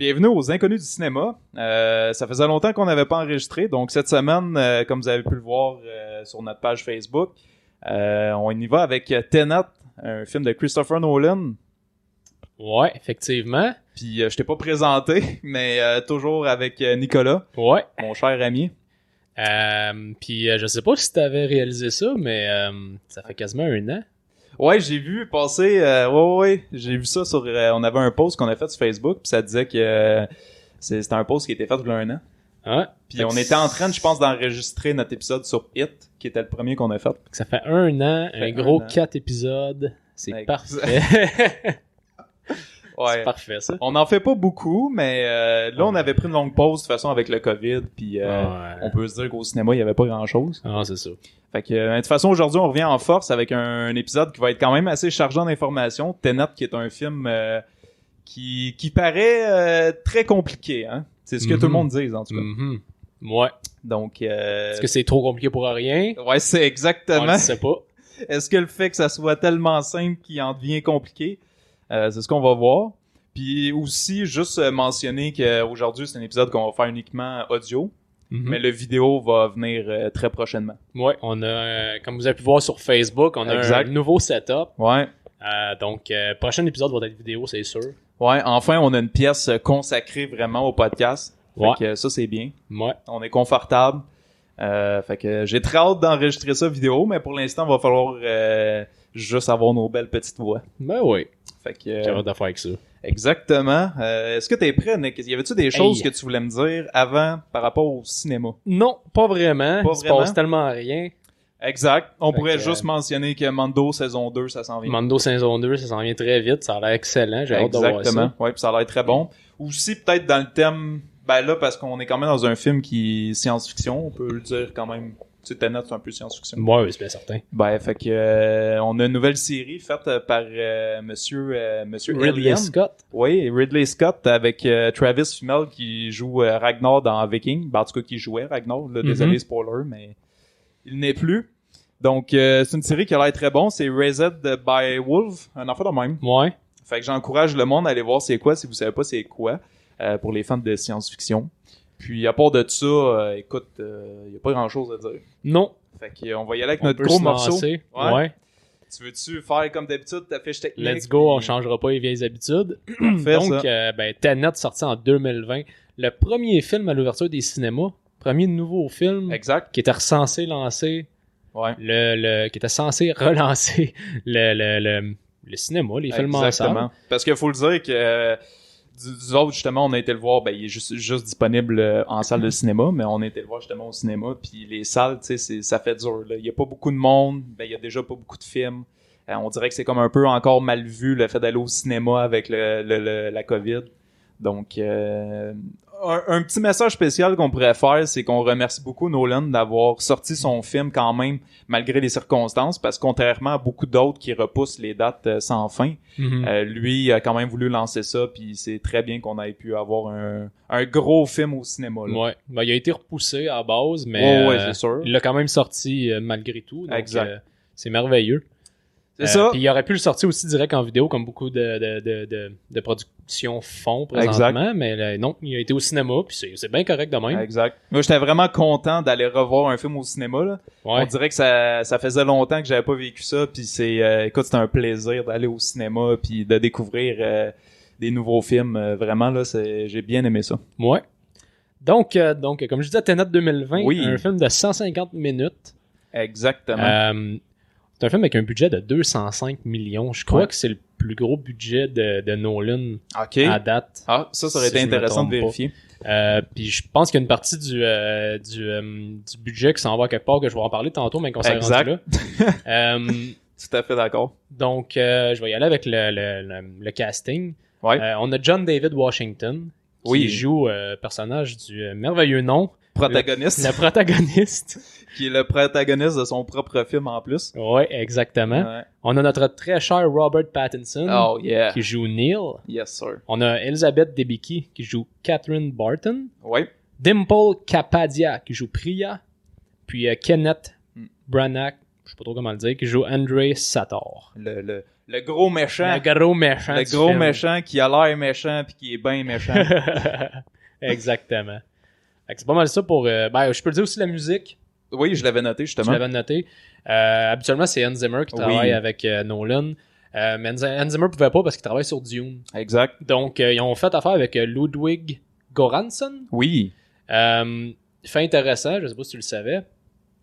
Bienvenue aux Inconnus du cinéma. Ça faisait longtemps qu'on n'avait pas enregistré, donc cette semaine, comme vous avez pu le voir sur notre page Facebook, on y va avec Tenet, un film de Christopher Nolan. Ouais, effectivement. Puis je t'ai pas présenté, mais toujours avec Nicolas, Ouais. mon cher ami. Puis je sais pas si t'avais réalisé ça, mais ça fait quasiment 1 an. Ouais, j'ai vu passer. Ouais, j'ai vu ça sur. On avait un post qu'on a fait sur Facebook, puis ça disait que c'était un post qui était fait il y a 1 an. Ouais. Puis on était en train, je pense, d'enregistrer notre épisode sur It, qui était le premier qu'on a fait. Ça fait 1 an, un gros 1 an. 4 épisodes. C'est Exact. parfait. Ouais. C'est parfait, ça. On n'en fait pas beaucoup, mais là, on avait pris une longue pause de toute façon avec le COVID, puis on peut se dire qu'au cinéma, il n'y avait pas grand-chose. Ah, c'est ça. Fait que, de toute façon, aujourd'hui, on revient en force avec un épisode qui va être quand même assez chargé en informations. Tenet, qui est un film qui paraît très compliqué, hein. C'est ce que tout le monde dit, en tout cas. Mm-hmm. Ouais. Donc, Est-ce que c'est trop compliqué pour rien? ouais, c'est On exactement. le sait pas. Est-ce que le fait que ça soit tellement simple qu'il en devient compliqué? C'est ce qu'on va voir. Puis aussi, juste mentionner qu'aujourd'hui, c'est un épisode qu'on va faire uniquement audio, mais le vidéo va venir très prochainement. Ouais, on a, comme vous avez pu voir sur Facebook, on a Exact. un nouveau setup. Ouais. Donc, prochain épisode va être vidéo, c'est sûr. Ouais, enfin, on a une pièce consacrée vraiment au podcast. Fait Ouais. que ça, c'est bien. Ouais. On est confortable. Fait que j'ai très hâte d'enregistrer ça vidéo, mais pour l'instant, il va falloir juste avoir nos belles petites voix. Ben oui. Fait que J'ai hâte de faire avec ça. exactement. Est-ce que t'es prêt, Nick? Y avait-tu des choses Hey. que tu voulais me dire avant par rapport au cinéma? Non, pas vraiment. Pas Il se vraiment? passe tellement rien. Exact. On Fait pourrait que, juste mentionner que Mando saison 2, ça s'en vient. Mando saison 2, ça s'en vient très vite. Ça a l'air excellent. J'ai hâte de voir Exactement. ça. Ouais, puis ça a l'air très bon. Aussi, peut-être dans le thème, ben là, parce qu'on est quand même dans un film qui est science-fiction, on peut le dire quand même. Tu sais, Tenet, c'est un peu science-fiction. Ouais, oui, c'est bien certain. Ben, fait que on a une nouvelle série faite par monsieur Ridley Alien. Scott. Oui, Ridley Scott avec Travis Fimmel qui joue Ragnar dans Viking. Ben, en tout cas, qui jouait Ragnar. Là, désolé, spoiler, mais il n'est plus. Donc, c'est une série qui a l'air très bon. C'est Raised by Wolves, un enfant de même. Ouais. Fait que j'encourage le monde à aller voir c'est quoi, si vous savez pas c'est quoi, pour les fans de science-fiction. Puis, à part de ça, écoute, y a pas grand-chose à dire. Non. Fait que on va y aller avec On notre peut gros se morceau. lancer. Ouais. Ouais. Tu veux-tu faire comme d'habitude ta fiche technique? Let's go, on puis changera pas les vieilles habitudes. Fais Donc, ça. Tenet sorti en 2020. Le premier film à l'ouverture des cinémas. Premier nouveau film Exact. qui était censé lancer Ouais. qui était censé relancer le cinéma, les films en salle. Exactement. Parce qu'il faut le dire que du autres, justement, on a été le voir, ben, il est juste disponible en salle de cinéma, mais on a été le voir justement au cinéma, puis les salles, tu sais, ça fait dur, là. Il y a pas beaucoup de monde, ben, il y a déjà pas beaucoup de films. On dirait que c'est comme un peu encore mal vu, le fait d'aller au cinéma avec la COVID. Donc, un petit message spécial qu'on pourrait faire, c'est qu'on remercie beaucoup Nolan d'avoir sorti son film quand même, malgré les circonstances, parce que contrairement à beaucoup d'autres qui repoussent les dates sans fin, lui a quand même voulu lancer ça, puis c'est très bien qu'on ait pu avoir un gros film au cinéma. Là. Ouais. Ben, il a été repoussé à la base, mais Ouais, c'est sûr. il l'a quand même sorti malgré tout. Donc, Exact. C'est merveilleux. C'est ça. Puis il aurait pu le sortir aussi direct en vidéo, comme beaucoup de productions font présentement. Mais non, il a été au cinéma, puis c'est bien correct de même. Exact. Moi, j'étais vraiment content d'aller revoir un film au cinéma. Là. Ouais. On dirait que ça faisait longtemps que j'avais pas vécu ça, puis écoute, c'était un plaisir d'aller au cinéma, puis de découvrir des nouveaux films. Vraiment, là, j'ai bien aimé ça. Ouais. Donc, comme je disais, Tenet 2020, Oui. un film de 150 minutes. Exactement. C'est un film avec un budget de 205 millions. Je crois Ouais. que c'est le plus gros budget de Nolan OK. à date. Ah, ça aurait Si été je me intéressant de trompe pas. vérifier. Puis je pense qu'il y a une partie du budget qui s'en va quelque part, que je vais en parler tantôt, mais qu'on s'est Exact. rendu là. Tout à fait d'accord. Donc, je vais y aller avec le casting. Ouais. On a John David Washington, qui Oui. joue personnage du merveilleux nom, Protagoniste. le protagoniste. Qui est le protagoniste de son propre film en plus. Ouais, exactement. Ouais. On a notre très cher Robert Pattinson, Oh, yeah. qui joue Neil. Yes, sir. On a Elizabeth Debicki, qui joue Catherine Barton. Ouais. Dimple Kapadia, qui joue Priya. Puis Kenneth Mm. Branagh, je sais pas trop comment le dire, qui joue Andrei Sator. Le gros méchant. Le gros méchant. Le gros méchant qui a l'air méchant puis qui est bien méchant. Exactement. Fait que c'est pas mal ça pour... je peux le dire aussi la musique. Oui, je l'avais noté justement. Tu l'avais noté. Habituellement, c'est Hans Zimmer qui travaille avec Nolan. Mais Hans Zimmer pouvait pas parce qu'il travaille sur Dune. Exact. Donc, ils ont fait affaire avec Ludwig Göransson. Oui. Fait intéressant, je sais pas si tu le savais,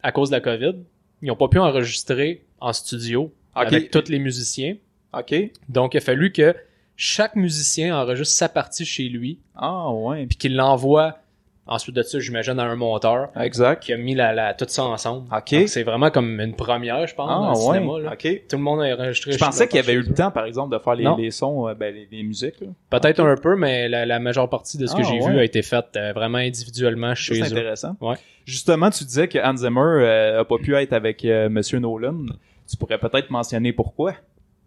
à cause de la COVID, ils ont pas pu enregistrer en studio avec tous les musiciens. OK. Donc, il a fallu que chaque musicien enregistre sa partie chez lui. Ah, ouais. Puis qu'il l'envoie ensuite de ça, j'imagine, à un monteur. Exact. Qui a mis tout ça ensemble. OK. Donc, c'est vraiment comme une première, je pense, dans le cinéma. Là. OK. Tout le monde a enregistré. Je pensais qu'il y avait eu le temps, par exemple, de faire les sons, les musiques. Là. Peut-être un peu, mais la majeure partie de ce que j'ai vu a été faite vraiment individuellement chez eux. C'est intéressant. Ouais. Justement, tu disais que Hans Zimmer a pas pu être avec Monsieur Nolan. Tu pourrais peut-être mentionner pourquoi.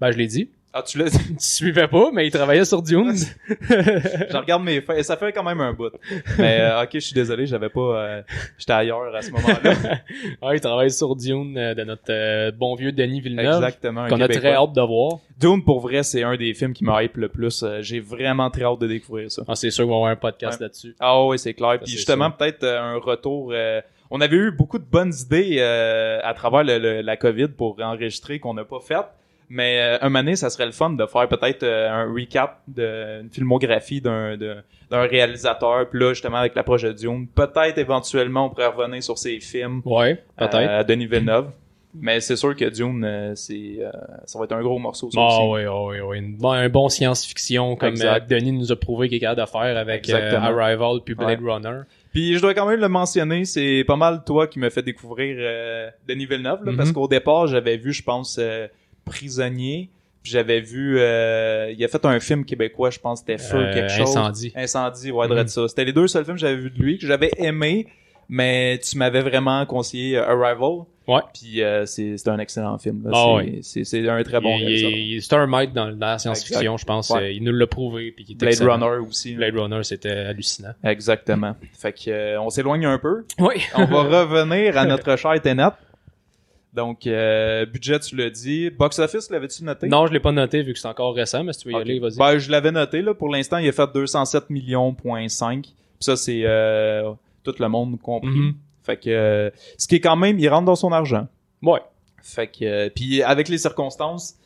Ben, je l'ai dit. Ah, tu l'as dit? Tu suivais pas, mais il travaillait sur Dune. Je regarde mes faits. Ça fait quand même un bout. Mais, ok, je suis désolé, j'avais pas, j'étais ailleurs à ce moment-là. Ouais, il travaille sur Dune de notre bon vieux Denis Villeneuve. Exactement. Qu'on a très hâte de voir. Dune, pour vrai, c'est un des films qui me hype le plus. J'ai vraiment très hâte de découvrir ça. Ah, c'est sûr qu'on va avoir un podcast là-dessus. Ah oui, c'est clair. Ça, Puis c'est justement, sûr. peut-être un retour. On avait eu beaucoup de bonnes idées à travers la COVID pour enregistrer qu'on n'a pas fait. Mais un moment donné, ça serait le fun de faire peut-être un recap d'une filmographie d'un réalisateur. Puis là, justement, avec l'approche de Dune, peut-être éventuellement, on pourrait revenir sur ses films. Ouais, peut-être. Denis Villeneuve. Mais c'est sûr que Dune, ça va être un gros morceau. Ça Ah aussi. oui. Un bon science-fiction comme Denis nous a prouvé qu'il est capable de faire avec Arrival puis Blade Runner. Puis je dois quand même le mentionner, c'est pas mal toi qui m'as fait découvrir Denis Villeneuve, là, parce qu'au départ, j'avais vu, je pense... Prisonnier, puis j'avais vu il a fait un film québécois, je pense c'était Feu quelque chose. Incendie, ouais, de ça. C'était les deux seuls films que j'avais vu de lui que j'avais aimé, mais tu m'avais vraiment conseillé Arrival. Ouais. Puis c'est un excellent film là. C'est un très bon réalisateur. C'est un maître dans la science-fiction, je pense. Ouais. Il nous l'a prouvé puis il était Blade Runner aussi. Blade Runner, c'était hallucinant. Exactement. Fait que on s'éloigne un peu. Oui. On va revenir à notre cher Tenet. Donc, budget, tu l'as dit. Box office, l'avais-tu noté? Non, je l'ai pas noté vu que c'est encore récent, mais si tu veux y aller, vas-y. Ben, je l'avais noté, là. Pour l'instant, il a fait 207 millions,5. Puis ça, c'est tout le monde compris. Fait que, ce qui est quand même, il rentre dans son argent. Ouais. Fait que, puis avec les circonstances,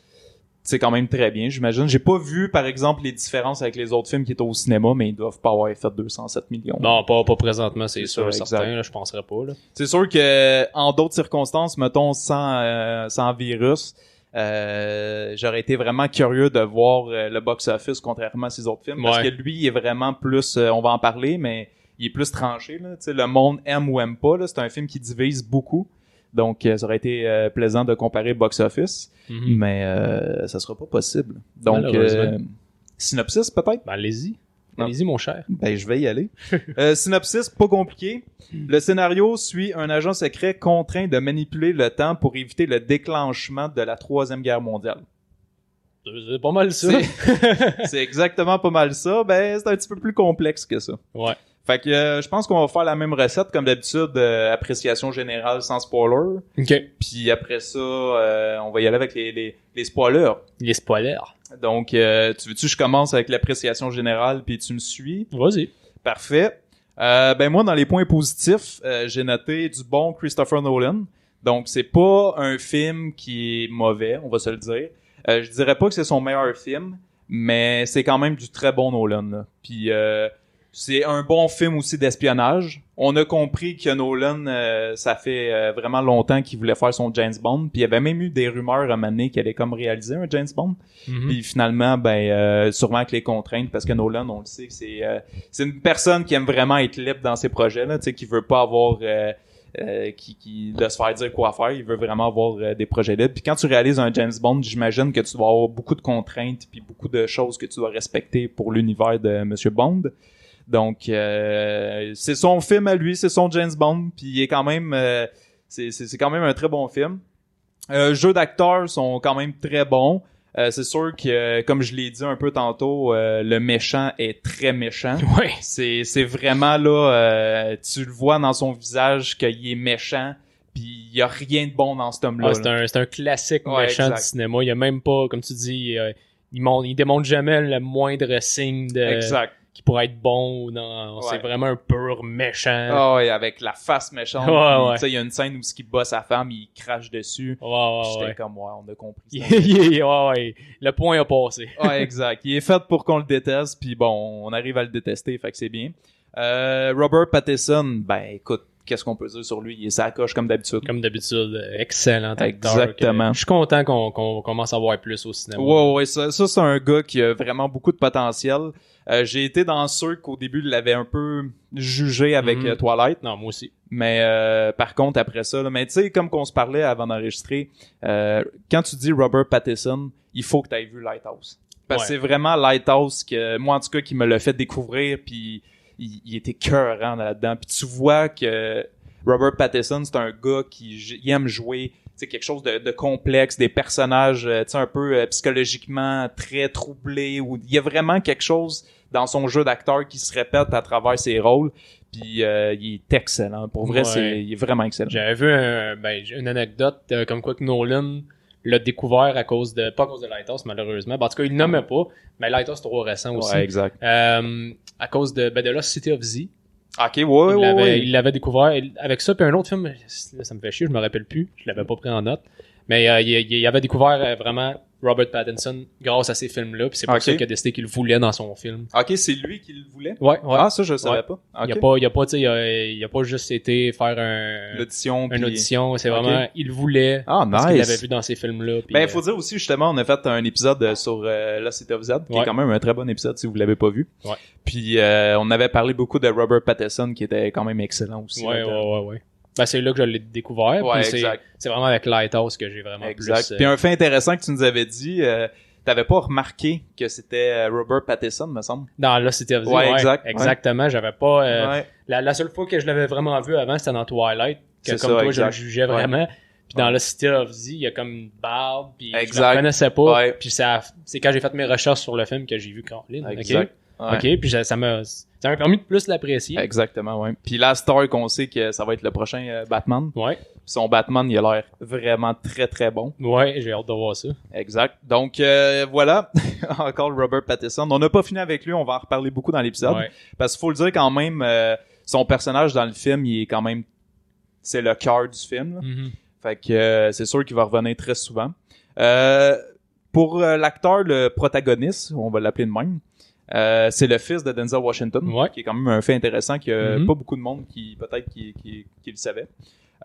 c'est quand même très bien, j'imagine. J'ai pas vu, par exemple, les différences avec les autres films qui étaient au cinéma, mais ils doivent pas avoir fait 207 millions. Non, pas présentement, c'est sûr, exact. certain, là, je penserais pas, là. C'est sûr que, en d'autres circonstances, mettons, sans virus, j'aurais été vraiment curieux de voir le box-office contrairement à ces autres films. Parce que lui, il est vraiment plus, on va en parler, mais il est plus tranché, là. Tu sais, le monde aime ou aime pas, là. C'est un film qui divise beaucoup. Donc, ça aurait été plaisant de comparer box-office, mais ça sera pas possible. Donc, synopsis peut-être? Ben, allez-y. Allez-y, mon cher. Ben, je vais y aller. Synopsis, pas compliqué. Le scénario suit un agent secret contraint de manipuler le temps pour éviter le déclenchement de la Troisième Guerre mondiale. C'est pas mal ça. C'est exactement pas mal ça. Ben, c'est un petit peu plus complexe que ça. Ouais. Fait que je pense qu'on va faire la même recette comme d'habitude, appréciation générale sans spoiler. OK. Puis après ça, on va y aller avec les spoilers. Les spoilers. Donc, tu veux-tu que je commence avec l'appréciation générale puis tu me suis? Vas-y. Parfait. Ben moi, dans les points positifs, j'ai noté du bon Christopher Nolan. Donc, c'est pas un film qui est mauvais, on va se le dire. Je dirais pas que c'est son meilleur film, mais c'est quand même du très bon Nolan, là. Puis, c'est un bon film aussi d'espionnage. On a compris que Nolan, ça fait vraiment longtemps qu'il voulait faire son James Bond. Puis il y avait même eu des rumeurs à un moment donné qu'il allait comme réaliser un James Bond. Puis finalement, sûrement avec les contraintes, parce que Nolan, on le sait, que c'est une personne qui aime vraiment être libre dans ses projets, là, tu sais, qui veut pas avoir de se faire dire quoi faire. Il veut vraiment avoir des projets libres. Puis quand tu réalises un James Bond, j'imagine que tu dois avoir beaucoup de contraintes puis beaucoup de choses que tu dois respecter pour l'univers de Monsieur Bond. Donc, c'est son film à lui, c'est son James Bond, puis il est quand même, c'est quand même un très bon film. Jeux d'acteurs sont quand même très bons. C'est sûr que, comme je l'ai dit un peu tantôt, le méchant est très méchant. Ouais. C'est vraiment là, tu le vois dans son visage qu'il est méchant, Puis il y a rien de bon dans cet homme-là. C'est un classique méchant du cinéma. Il y a même pas, comme tu dis, il démontre jamais le moindre signe qui pourrait être bon. Non, c'est vraiment un pur méchant. Ah ouais, avec la face méchante. Il y a une scène où il bat sa femme, il crache dessus. J'étais comme, on a compris. Le point a passé. Ouais, exact. Il est fait pour qu'on le déteste, puis bon, on arrive à le détester, fait que c'est bien. Robert Pattinson, écoute, qu'est-ce qu'on peut dire sur lui? Il est sacoche comme d'habitude. Comme d'habitude, excellent acteur. Exactement. Je suis content qu'on commence à voir plus au cinéma. Ouais, ça c'est un gars qui a vraiment beaucoup de potentiel. J'ai été dans ceux qu'au début l'avait un peu jugé avec Twilight. Non, moi aussi. Mais par contre, après ça, mais tu sais, comme qu'on se parlait avant d'enregistrer, quand tu dis Robert Pattinson, il faut que tu aies vu Lighthouse. Parce que c'est vraiment Lighthouse que moi, en tout cas, qui me l'a fait découvrir, puis il était cœurant là-dedans. Puis tu vois que Robert Pattinson, c'est un gars qui aime jouer quelque chose de complexe, des personnages un peu psychologiquement très troublés. Où il y a vraiment quelque chose dans son jeu d'acteur qui se répète à travers ses rôles. Puis il est excellent. Pour vrai, il est vraiment excellent. J'avais vu une anecdote comme quoi que Nolan l'a découvert pas à cause de Lighthouse, malheureusement. En tout cas, il le nommait pas, mais Lighthouse, c'est trop récent aussi. Ouais, exact. À cause de Lost City of Z. Ok, Il l'avait découvert avec ça, puis un autre film, là, ça me fait chier, je me rappelle plus, je l'avais pas pris en note. Mais il avait découvert vraiment Robert Pattinson grâce à ces films-là, puis c'est pour ça qu'il a décidé qu'il le voulait dans son film. Ok, c'est lui qui le voulait? Ouais. Ah, ça, je le savais pas. Okay. Il a pas juste été faire une audition, c'est vraiment, il le voulait. Parce qu'il l'avait vu dans ces films-là. Il faut dire aussi, justement, on a fait un épisode sur Lost City of Z, qui est quand même un très bon épisode si vous l'avez pas vu. Ouais. Puis, on avait parlé beaucoup de Robert Pattinson, qui était quand même excellent aussi. Ouais. C'est là que je l'ai découvert. C'est vraiment avec Lighthouse que j'ai vraiment plus... Puis un fait intéressant que tu nous avais dit, t'avais pas remarqué que c'était Robert Pattinson, me semble. Dans Lost City of Z, exactement. J'avais pas... La seule fois que je l'avais vraiment vu avant, c'était dans Twilight, que comme toi, je le jugeais vraiment. Puis dans Lost City of Z, il y a comme une barbe, puis je la connaissais pas. Puis c'est quand j'ai fait mes recherches sur le film que j'ai vu Caroline. OK, puis ça m'a permis de plus l'apprécier. Exactement, ouais. Puis là, Star, qu'on sait que ça va être le prochain Batman. Ouais. Puis son Batman, il a l'air vraiment très, très bon. Ouais, j'ai hâte de voir ça. Exact. Donc, voilà. Encore Robert Pattinson. On n'a pas fini avec lui, on va en reparler beaucoup dans l'épisode. Ouais. Parce qu'il faut le dire quand même, son personnage dans le film, il est quand même... C'est le cœur du film. Mm-hmm. Fait que c'est sûr qu'il va revenir très souvent. Pour l'acteur, le protagoniste, on va l'appeler de même, c'est le fils de Denzel Washington, qui est quand même un fait intéressant qu'il y a pas beaucoup de monde qui le savait.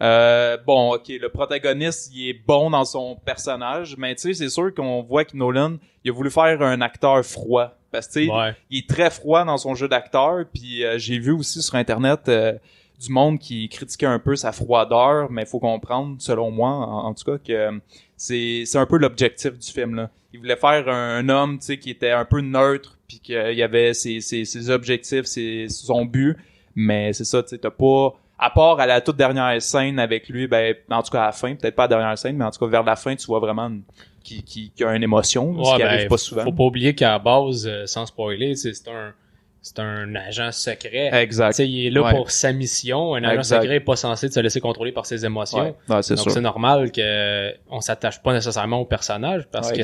Le protagoniste, il est bon dans son personnage, mais tu sais, c'est sûr qu'on voit que Nolan, il a voulu faire un acteur froid. Parce que tu sais, il est très froid dans son jeu d'acteur, puis j'ai vu aussi sur Internet du monde qui critiquait un peu sa froideur, mais il faut comprendre, selon moi, en tout cas, que c'est un peu l'objectif du film, là. Il voulait faire un homme, tu sais, qui était un peu neutre, puis qu'il y avait ses objectifs, son but, mais c'est ça, tu sais, t'as pas... À part à la toute dernière scène avec lui, en tout cas à la fin, peut-être pas à la dernière scène, mais en tout cas vers la fin, tu vois vraiment qu'il a une émotion, ce qui arrive pas souvent. Faut pas oublier qu'à la base, sans spoiler, c'est un agent secret. Exact. T'sais, il est là pour sa mission. Un agent secret est pas censé se laisser contrôler par ses émotions. Ouais, c'est donc sûr. C'est normal qu'on s'attache pas nécessairement au personnage parce que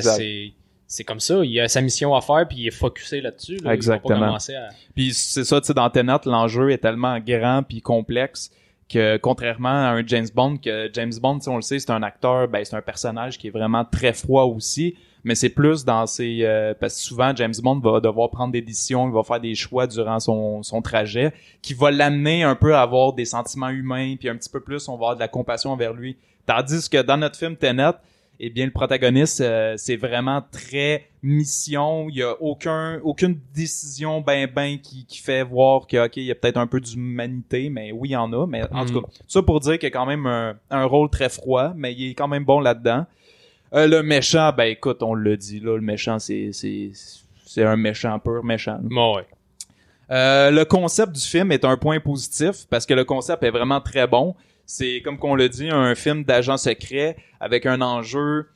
c'est comme ça. Il a sa mission à faire puis il est focusé là-dessus. Là. Exactement. Il va pas commencer à... Puis c'est ça, tu sais, dans Tenet, l'enjeu est tellement grand puis complexe que contrairement à un James Bond, on le sait, c'est un acteur, c'est un personnage qui est vraiment très froid aussi. Mais c'est plus dans ses... parce que souvent, James Bond va devoir prendre des décisions, il va faire des choix durant son trajet, qui va l'amener un peu à avoir des sentiments humains, puis un petit peu plus, on va avoir de la compassion envers lui. Tandis que dans notre film Tenet, eh bien, le protagoniste, c'est vraiment très mission. Il y a aucune décision qui fait voir que, OK, il y a peut-être un peu d'humanité, mais oui, il y en a. Mais en tout cas, ça pour dire qu'il y a quand même un rôle très froid, mais il est quand même bon là-dedans. Le méchant, écoute, on l'a dit, là, le méchant, c'est un méchant pur méchant. Ouais. Le concept du film est un point positif parce que le concept est vraiment très bon. C'est, comme qu'on l'a dit, un film d'agent secret avec un enjeu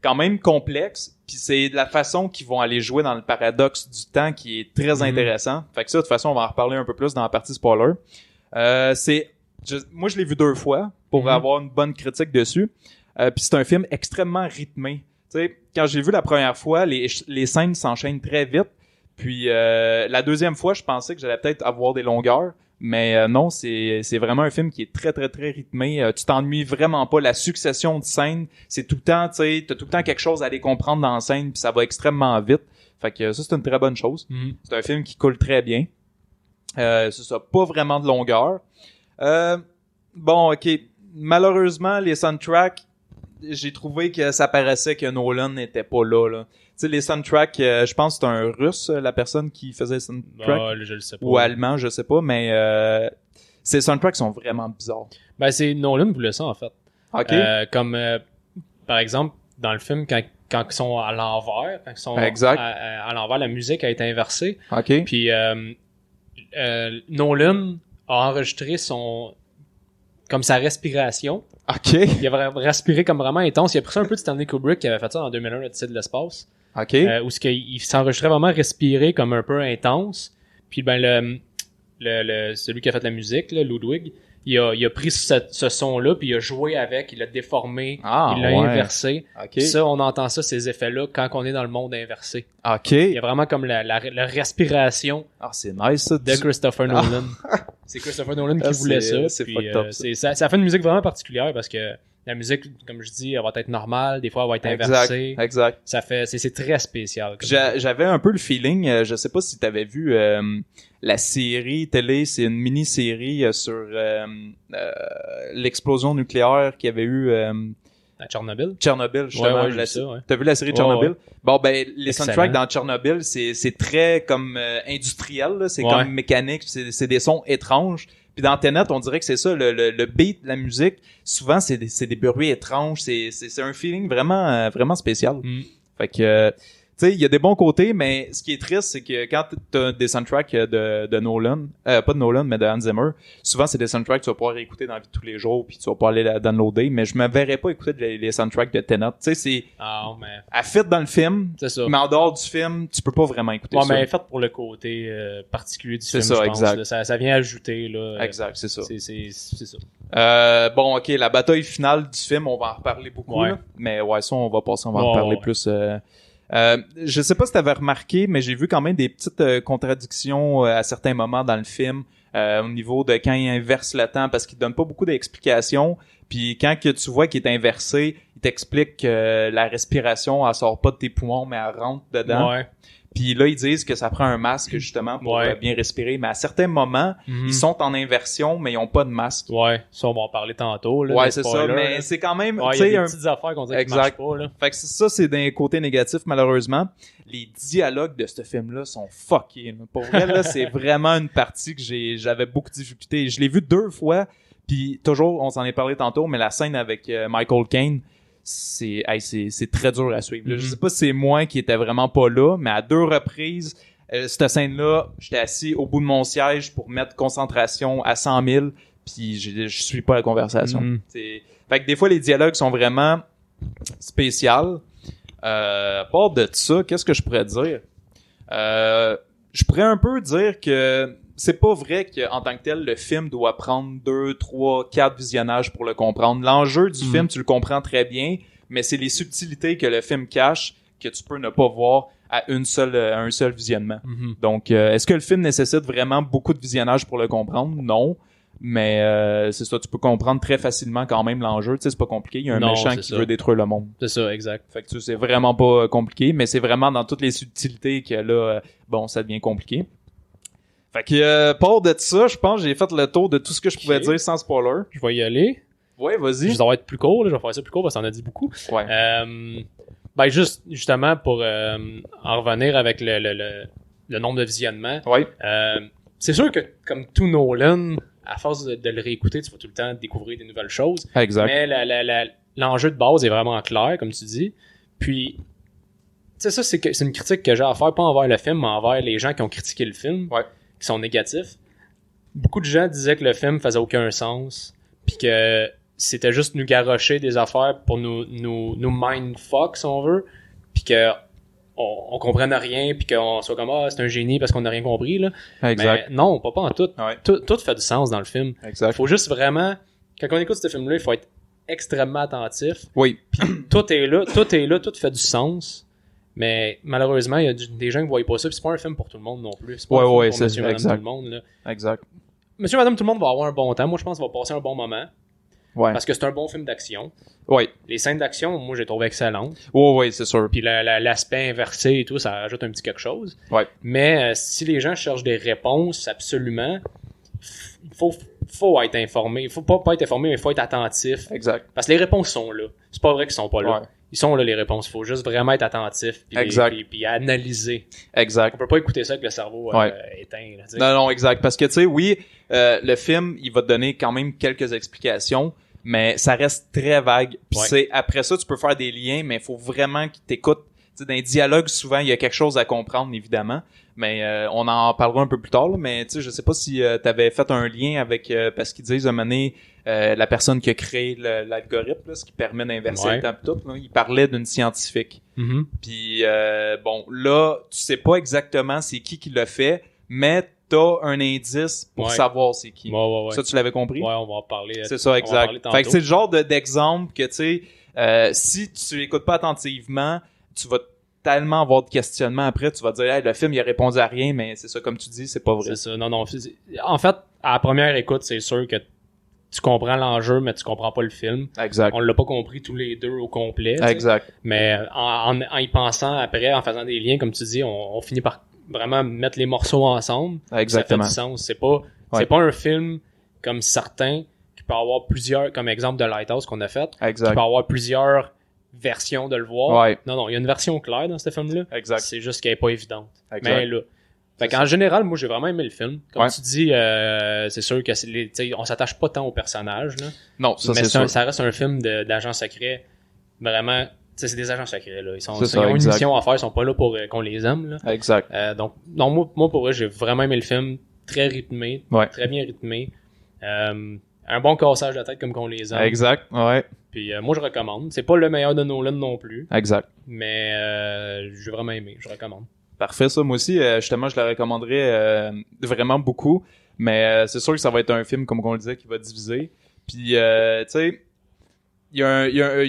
quand même complexe. Puis c'est de la façon qu'ils vont aller jouer dans le paradoxe du temps qui est très intéressant. Fait que ça, de toute façon, on va en reparler un peu plus dans la partie spoiler. C'est moi, je l'ai vu 2 fois pour avoir une bonne critique dessus. Puis c'est un film extrêmement rythmé. Tu sais, quand j'ai vu la première fois, les scènes s'enchaînent très vite. Puis la deuxième fois, je pensais que j'allais peut-être avoir des longueurs. Mais non, c'est vraiment un film qui est très, très, très rythmé. Tu t'ennuies vraiment pas. La succession de scènes, c'est tout le temps, tu sais, t'as tout le temps quelque chose à aller comprendre dans la scène, puis ça va extrêmement vite. Fait que ça, c'est une très bonne chose. C'est un film qui coule très bien. C'est ça, pas vraiment de longueur. Bon, ok. Malheureusement, les soundtracks, j'ai trouvé que ça paraissait que Nolan n'était pas là. Tu sais, les soundtracks, je pense que c'est un Russe, la personne qui faisait les soundtracks. Je le sais pas. Ou allemand, je sais pas, mais ces soundtracks sont vraiment bizarres. Ben, c'est Nolan voulait ça, en fait. OK. Comme, par exemple, dans le film, quand ils sont à l'envers, quand ils sont à l'envers, la musique a été inversée. OK. Puis Nolan a enregistré comme sa respiration. OK. Il avait respiré comme vraiment intense. Il a pris ça un peu de Stanley Kubrick qui avait fait ça en 2001, l'Odyssée de l'espace. OK. Où il s'enregistrait vraiment respirer comme un peu intense. Puis ben celui qui a fait la musique, là, Ludwig, il a pris ce son-là, puis il a joué avec, il l'a déformé, il l'a inversé. Okay. Ça, on entend ça, ces effets-là, quand on est dans le monde inversé. OK. Il y a vraiment comme la respiration c'est nice, ça, de Christopher Nolan. C'est Christopher Nolan qui voulait ça. C'est puis, fucked up, ça fait une musique vraiment particulière parce que la musique, comme je dis, elle va être normale, des fois elle va être inversée. Exact. C'est très spécial. J'avais un peu le feeling, je sais pas si t'avais vu la série télé, c'est une mini-série sur l'explosion nucléaire qu'il y avait eu à Tchernobyl, justement. Ouais. T'as vu la série Tchernobyl? Ouais. Bon, ben, les soundtracks dans Tchernobyl, c'est très comme industriel, là. C'est comme mécanique, c'est des sons étranges. Puis dans Tenet, on dirait que c'est ça, le beat, la musique, souvent c'est des bruits étranges, c'est un feeling vraiment vraiment spécial. Fait que tu sais, il y a des bons côtés, mais ce qui est triste, c'est que quand t'as des soundtracks de Nolan, pas de Nolan, mais de Hans Zimmer, souvent c'est des soundtracks que tu vas pouvoir écouter dans la vie de tous les jours, puis tu vas pouvoir aller la downloader, mais je me verrais pas écouter les soundtracks de Tenet. Tu sais, c'est elle fit dans le film, mais en dehors du film, tu peux pas vraiment écouter ça. Mais elle est faite pour le côté particulier du film, ça, je exact. pense. Là. Ça vient ajouter, là. Exact, c'est ça. C'est ça. Bon, ok, la bataille finale du film, on va en reparler beaucoup, là, mais ça, on va en reparler plus... je sais pas si t'avais remarqué, mais j'ai vu quand même des petites contradictions à certains moments dans le film au niveau de quand il inverse le temps, parce qu'il donne pas beaucoup d'explications. Puis quand que tu vois qu'il est inversé, il t'explique que la respiration, elle sort pas de tes poumons, mais elle rentre dedans. Ouais. Puis là, ils disent que ça prend un masque justement pour bien respirer. Mais à certains moments, ils sont en inversion, mais ils ont pas de masque. Ouais, ça, on va en parler tantôt. Là, ouais, c'est ça. Mais là, c'est quand même... il y a des petites affaires qu'on dirait qui marchent pas. Là. Fait que ça, c'est d'un côté négatif, malheureusement. Les dialogues de ce film-là sont fuckés. Pour vrai, là, c'est vraiment une partie que j'avais beaucoup de difficultés. Je l'ai vu 2 fois, puis toujours, on s'en est parlé tantôt, mais la scène avec Michael Caine, c'est très dur à suivre. Je sais pas si c'est moi qui était vraiment pas là, mais à 2 reprises, cette scène-là, j'étais assis au bout de mon siège pour mettre concentration à 100 000, puis je suis pas la conversation. Fait que des fois, les dialogues sont vraiment spéciaux. À part de ça, qu'est-ce que je pourrais dire? Je pourrais un peu dire que c'est pas vrai qu'en tant que tel, le film doit prendre 2, 3, 4 visionnages pour le comprendre. L'enjeu du film, tu le comprends très bien, mais c'est les subtilités que le film cache que tu peux ne pas voir à un seul visionnement. Donc, est-ce que le film nécessite vraiment beaucoup de visionnages pour le comprendre? Non. Mais c'est ça, tu peux comprendre très facilement quand même l'enjeu. Tu sais, c'est pas compliqué. Il y a un méchant qui veut détruire le monde. C'est ça, exact. Fait que tu sais, c'est vraiment pas compliqué, mais c'est vraiment dans toutes les subtilités que là, ça devient compliqué. Fait que, part de ça, je pense que j'ai fait le tour de tout ce que je pouvais dire sans spoiler. Je vais y aller. Ouais, vas-y. Ça va être plus court, là. Je vais faire ça plus court parce qu'on a dit beaucoup. Ouais. Justement, pour en revenir avec le nombre de visionnements. Ouais. C'est sûr que, comme tout Nolan, à force de le réécouter, tu vas tout le temps découvrir des nouvelles choses. Exact. Mais l'enjeu de base est vraiment clair, comme tu dis. Puis, tu sais, ça, c'est une critique que j'ai à faire, pas envers le film, mais envers les gens qui ont critiqué le film. Ouais. Qui sont négatifs. Beaucoup de gens disaient que le film faisait aucun sens, puis que c'était juste nous garrocher des affaires pour nous mindfuck, si on veut, puis que on comprenne rien puis qu'on soit comme c'est un génie parce qu'on n'a rien compris là. Exact. Mais non, pas en tout. Ouais. Tout fait du sens dans le film. Exact. Faut juste vraiment quand on écoute ce film là, il faut être extrêmement attentif. Oui. Puis tout est là, tout fait du sens. Mais malheureusement, il y a des gens qui voient pas ça, puis c'est pas un film pour tout le monde non plus. C'est pas un film pour monsieur, madame, tout le monde là. Exact. Monsieur, madame, tout le monde va avoir un bon temps. Moi, je pense qu'on va passer un bon moment. Ouais. Parce que c'est un bon film d'action. Oui. Les scènes d'action, moi, j'ai trouvé excellentes. Oui, c'est sûr. Puis l'aspect inversé et tout, ça ajoute un petit quelque chose. Ouais. Mais si les gens cherchent des réponses, absolument, il faut être informé. Il faut pas être informé, mais il faut être attentif. Exact. Parce que les réponses sont là. C'est pas vrai qu'ils sont pas là. Ouais. Ils sont là, les réponses. Il faut juste vraiment être attentif puis analyser. Exact. On peut pas écouter ça avec le cerveau éteint. Là, non, exact. Parce que, tu sais, oui, le film, il va te donner quand même quelques explications, mais ça reste très vague. Puis après ça, tu peux faire des liens, mais il faut vraiment qu'il t'écoute. Tu sais, dans les dialogues, souvent, il y a quelque chose à comprendre, évidemment. Mais on en parlera un peu plus tard. Là, mais tu sais, je sais pas si tu avais fait un lien avec... parce qu'ils disent, à un moment donné, la personne qui a créé l'algorithme, là, ce qui permet d'inverser le temps pis tout, là, il parlait d'une scientifique. Mm-hmm. Puis bon, là, tu sais pas exactement c'est qui l'a fait, mais t'as un indice pour savoir c'est qui. Ouais. Ça, tu l'avais compris? Ouais, on va en parler. C'est ça, exact. Fait que c'est le genre d'exemple que, tu sais, si tu écoutes pas attentivement, tu vas tellement avoir de questionnements après, tu vas dire hey, le film il a répondu à rien, mais c'est ça, comme tu dis, c'est pas vrai. C'est ça, non. En fait, à la première écoute, c'est sûr que tu comprends l'enjeu, mais tu comprends pas le film. Exact. On l'a pas compris tous les deux au complet. Exact. T'sais. Mais en y pensant après, en faisant des liens, comme tu dis, on finit par vraiment mettre les morceaux ensemble. Exactement. Ça fait du sens. C'est pas un film comme certains qui peut avoir plusieurs, comme exemple de Lighthouse qu'on a fait, exact. qui peut avoir plusieurs versions de le voir. Ouais. Non, il y a une version claire dans ce film-là. Exact. C'est juste qu'elle est pas évidente. Exact. Mais là. Fait qu'en général, moi, j'ai vraiment aimé le film. Comme tu dis, c'est sûr que on s'attache pas tant aux personnages, là. Non, ça, mais c'est sûr. ça reste un film d'agents secrets. Vraiment, c'est des agents secrets, là. Ils ont exact. une mission à faire, ils sont pas là pour qu'on les aime, là. Exact. Donc, non, moi, pour vrai, j'ai vraiment aimé le film. Très rythmé. Très bien rythmé. Un bon cassage de tête comme qu'on les aime. Exact, ouais. Puis moi, je recommande. C'est pas le meilleur de Nolan non plus. Exact. Mais j'ai vraiment aimé. Je recommande. Parfait, ça. Moi aussi, justement, je le recommanderais vraiment beaucoup. Mais c'est sûr que ça va être un film, comme on le disait, qui va diviser. Puis, tu sais, il y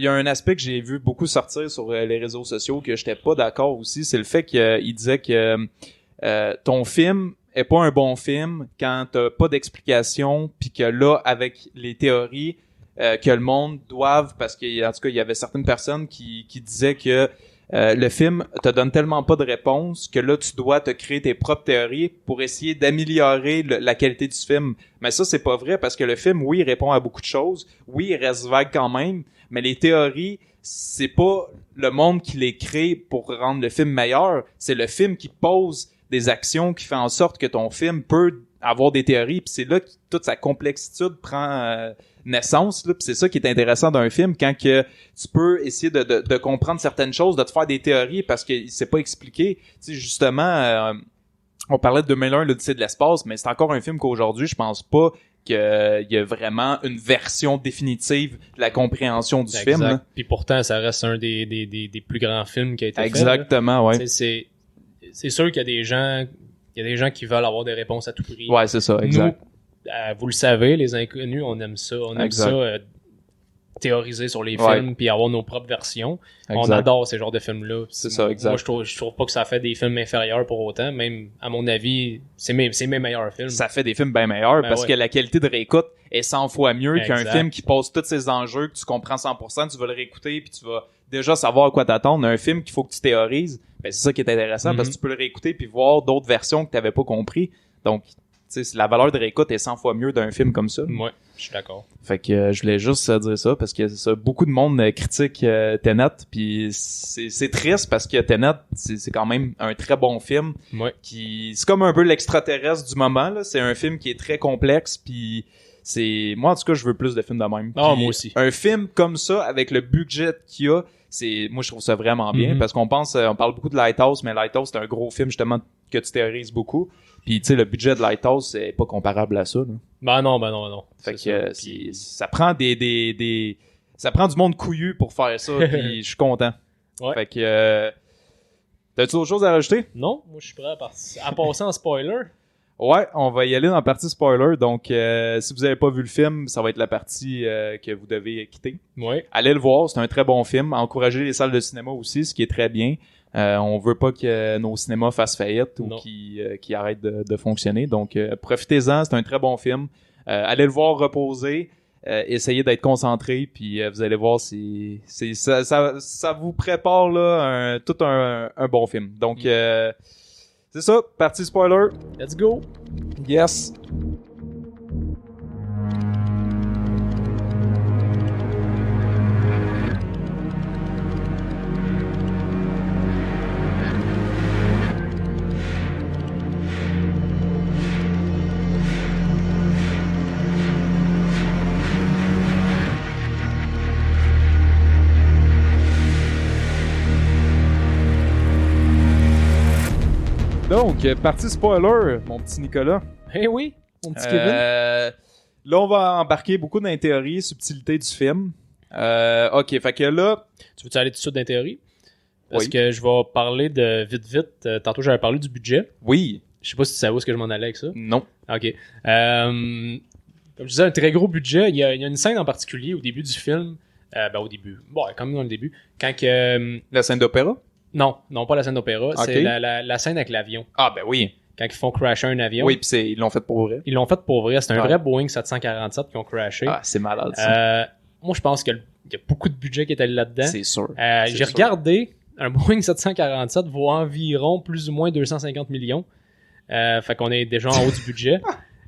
a un aspect que j'ai vu beaucoup sortir sur les réseaux sociaux que j'étais pas d'accord aussi. C'est le fait qu'il disait que ton film est pas un bon film quand t'as pas d'explication, puis que là, avec les théories que le monde doive, parce qu'en tout cas, il y avait certaines personnes qui disaient que le film te donne tellement pas de réponse que là, tu dois te créer tes propres théories pour essayer d'améliorer la qualité du film. Mais ça, c'est pas vrai parce que le film, oui, il répond à beaucoup de choses. Oui, il reste vague quand même. Mais les théories, c'est pas le monde qui les crée pour rendre le film meilleur. C'est le film qui pose des actions qui fait en sorte que ton film peut avoir des théories. Puis c'est là que toute sa complexité prend naissance, là. Puis c'est ça qui est intéressant d'un film, quand que tu peux essayer de comprendre certaines choses, de te faire des théories parce qu'il s'est pas expliqué. Tu sais, justement, on parlait de 2001, l'Odyssée de l'espace, mais c'est encore un film qu'aujourd'hui, je pense pas qu'il y a vraiment une version définitive de la compréhension du film. Là. Puis pourtant, ça reste un des plus grands films qui a été Exactement, fait. Ouais. C'est sûr qu'il y a des gens qui veulent avoir des réponses à tout prix. Ouais, c'est ça, exact. Nous, vous le savez, les inconnus, on aime ça. On aime ça théoriser sur les films puis avoir nos propres versions. Exact. On adore ces genres de films-là. C'est ça, exact. Moi, je trouve pas que ça fait des films inférieurs pour autant. Même, à mon avis, c'est mes meilleurs films. Ça fait des films bien meilleurs parce que la qualité de réécoute est 100 fois mieux qu'un film qui pose tous ces enjeux, que tu comprends 100%, tu vas le réécouter puis tu vas déjà savoir à quoi t'attendre. Un film qu'il faut que tu théorises, ben c'est ça qui est intéressant parce que tu peux le réécouter puis voir d'autres versions que t'avais pas compris. Donc, tu sais, la valeur de réécoute est 100 fois mieux d'un film comme ça. Ouais, je suis d'accord. Fait que je voulais juste dire ça parce que ça, beaucoup de monde critique Tenet, puis c'est triste parce que Tenet, c'est quand même un très bon film. Ouais. C'est comme un peu l'extraterrestre du moment là. C'est un film qui est très complexe, puis moi en tout cas je veux plus de films de même. Ah, moi aussi. Un film comme ça avec le budget qu'il y a, moi je trouve ça vraiment bien parce qu'on parle beaucoup de Lighthouse, mais Lighthouse c'est un gros film justement que tu théorises beaucoup. Puis tu sais, le budget de Lighthouse c'est pas comparable à ça là. Ben non. Fait que ça prend ça prend du monde couillu pour faire ça, puis je suis content. Ouais. Fait que T'as-tu autre chose à rajouter? Non, moi je suis prêt à passer en spoiler. Ouais, on va y aller dans la partie spoiler. Donc, si vous n'avez pas vu le film, ça va être la partie que vous devez quitter. Ouais. Allez le voir, c'est un très bon film. Encouragez les salles de cinéma aussi, ce qui est très bien. On veut pas que nos cinémas fassent faillite ou qu'ils arrêtent de fonctionner. Donc, profitez-en, c'est un très bon film. Allez le voir reposer. Essayez d'être concentré, puis vous allez voir, ça vous prépare là tout un bon film. Donc, c'est ça, partie spoiler. Let's go! Yes! Donc, partie spoiler, mon petit Nicolas. Eh oui, mon petit Kevin. Là, on va embarquer beaucoup dans les théories, subtilités du film. Ok, fait que là... Tu veux-tu aller tout de suite dans les théories? Parce que je vais parler de vite. Tantôt, j'avais parlé du budget. Oui. Je sais pas si tu savais où est-ce que je m'en allais avec ça. Non. Ok. Comme je disais, un très gros budget. Il y a une scène en particulier au début du film. Au début. Bon, quand même dans le début. Quand que... La scène d'opéra? Non, pas la scène d'opéra. Okay. C'est la scène avec l'avion. Ah, ben oui. Quand ils font crasher un avion. Oui, puis ils l'ont fait pour vrai. Ils l'ont fait pour vrai. C'est un vrai Boeing 747 qui ont crashé. Ah, c'est malade, ça. Moi, je pense qu'il y a beaucoup de budget qui est allé là-dedans. C'est sûr. J'ai regardé, un Boeing 747 vaut environ plus ou moins 250 millions. Fait qu'on est déjà en haut du budget.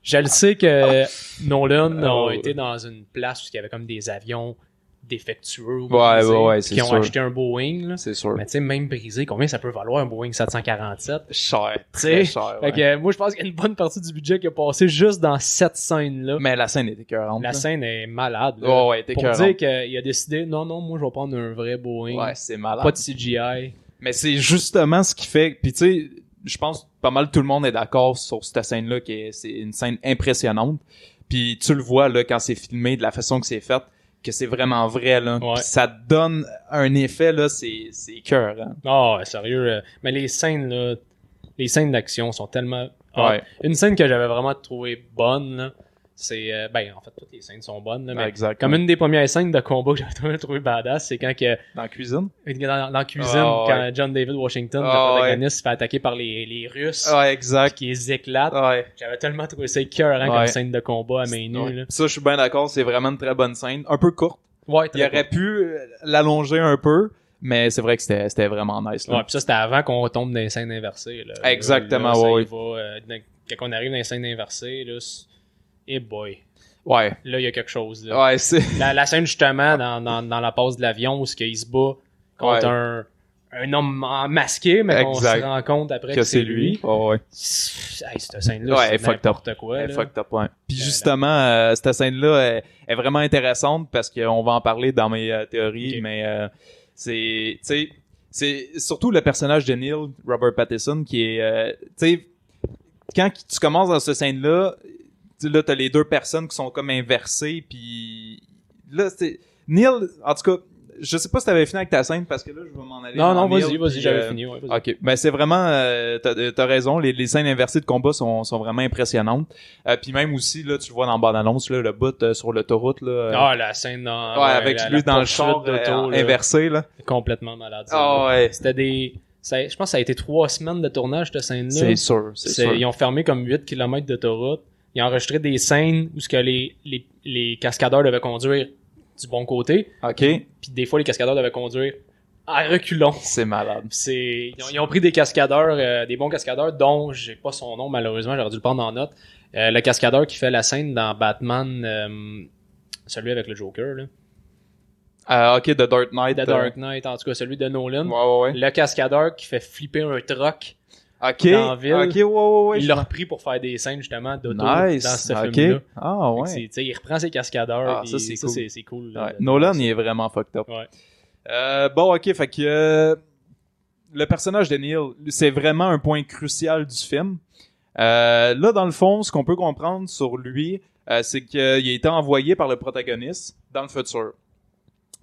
Je le sais que Nolan a été dans une place où il y avait comme des avions défectueux c'est qui ont sûr. acheté un Boeing. Là. C'est sûr. Mais tu sais, même brisé, combien ça peut valoir un Boeing 747? Cher. Très cher. Fait que moi, je pense qu'il y a une bonne partie du budget qui a passé juste dans cette scène-là. Mais la scène était écœurante. La scène est malade. Là. Ouais, était pour dire qu'il a décidé, non, moi, je vais prendre un vrai Boeing. Ouais, c'est malade. Pas de CGI. Mais c'est justement ce qui fait... Puis tu sais, je pense pas mal tout le monde est d'accord sur cette scène-là, c'est une scène impressionnante. Puis tu le vois là quand c'est filmé, de la façon que c'est fait, que c'est vraiment vrai là. Ouais. Puis ça donne un effet là, c'est cœur. Hein. Oh, sérieux. Mais les scènes d'action sont tellement... Ouais. Une scène que j'avais vraiment trouvé bonne, là, c'est... en fait, toutes les scènes sont bonnes. Là, mais exactement. comme une des premières scènes de combat que j'avais trouvé badass, c'est quand que... Dans la cuisine? Dans la cuisine, quand John David Washington, le protagoniste, se fait attaquer par les Russes. Ouais, exact. Qui les éclatent. Ouais. J'avais tellement trouvé ça écœurant comme scène de combat à main nue. Là. Ça, je suis bien d'accord, c'est vraiment une très bonne scène. Un peu courte. Ouais, il aurait pu l'allonger un peu, mais c'est vrai que c'était vraiment nice. Là. Ouais, puis ça, c'était avant qu'on tombe dans les scènes inversées. Là. Exactement, là, quand on arrive dans les scènes inversées, là, boy. Ouais. Là, il y a quelque chose. Là. Ouais, c'est... La scène, justement, dans la passe de l'avion, où il se bat contre un homme masqué, mais on se rend compte après que c'est lui. Oh, ouais. Cette scène-là, c'est n'importe quoi. Fucked up, ouais. Puis justement, cette scène-là est vraiment intéressante parce qu'on va en parler dans mes théories, mais c'est surtout le personnage de Neil, Robert Pattinson, qui est... tu sais, quand tu commences dans cette scène-là, là, t'as les deux personnes qui sont comme inversées, puis là, c'est... Neil, en tout cas, je sais pas si t'avais fini avec ta scène, parce que là, je vais m'en aller. Non, vas-y, j'avais fini. Ouais, vas-y. Ok, ben c'est vraiment, t'as raison, les scènes inversées de combat sont vraiment impressionnantes. Puis même aussi, là, tu le vois dans la bande-annonce, là, le bout sur l'autoroute, là. La scène dans... Ouais, avec lui dans le char inversé, là. Complètement malade. Ouais. C'était je pense que ça a été 3 semaines de tournage, cette scène-là. C'est sûr. Ils ont fermé comme 8 km d'autoroute. Ils ont enregistré des scènes où les cascadeurs devaient conduire du bon côté. OK. Puis des fois, les cascadeurs devaient conduire à reculons. C'est malade. Ils ont pris des cascadeurs, des bons cascadeurs, dont j'ai pas son nom, malheureusement, j'aurais dû le prendre en note. Le cascadeur qui fait la scène dans Batman, celui avec le Joker, là. OK, The Dark Knight. The Dark Knight, en tout cas, celui de Nolan. Ouais. Le cascadeur qui fait flipper un truck. OK. Dans la ville. OK, ouais. Il l'a repris pour faire des scènes, justement, d'auto dans ce film-là. Ah, ouais. Il reprend ses cascadeurs. Ah, ça, c'est cool. C'est cool. Ouais. Nolan, il est vraiment fucked up. Ouais. Bon, OK, fait que le personnage de Neil, c'est vraiment un point crucial du film. Là, dans le fond, ce qu'on peut comprendre sur lui, c'est qu'il a été envoyé par le protagoniste dans le futur.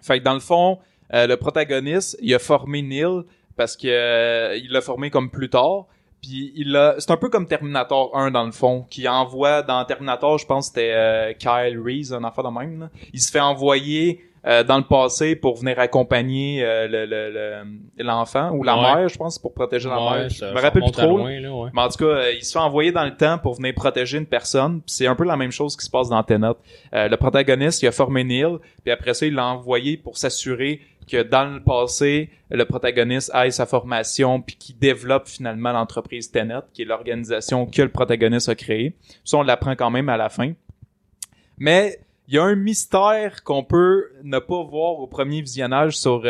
Fait que dans le fond, le protagoniste, il a formé Neil parce que il l'a formé comme plus tard. Puis c'est un peu comme Terminator 1 dans le fond, qui envoie dans Terminator, je pense que c'était Kyle Reese, un enfant de même. Là. Il se fait envoyer dans le passé pour venir accompagner l'enfant ou la mère, je pense, pour protéger la mère. Je me rappelle plus trop. Loin, là, mais en tout cas, il se fait envoyer dans le temps pour venir protéger une personne. Puis c'est un peu la même chose qui se passe dans Tenet. Le protagoniste, il a formé Neil, puis après ça, il l'a envoyé pour s'assurer que dans le passé, le protagoniste ait sa formation puis qu'il développe finalement l'entreprise Tenet, qui est l'organisation que le protagoniste a créée. Ça, on l'apprend quand même à la fin. Mais il y a un mystère qu'on peut ne pas voir au premier visionnage sur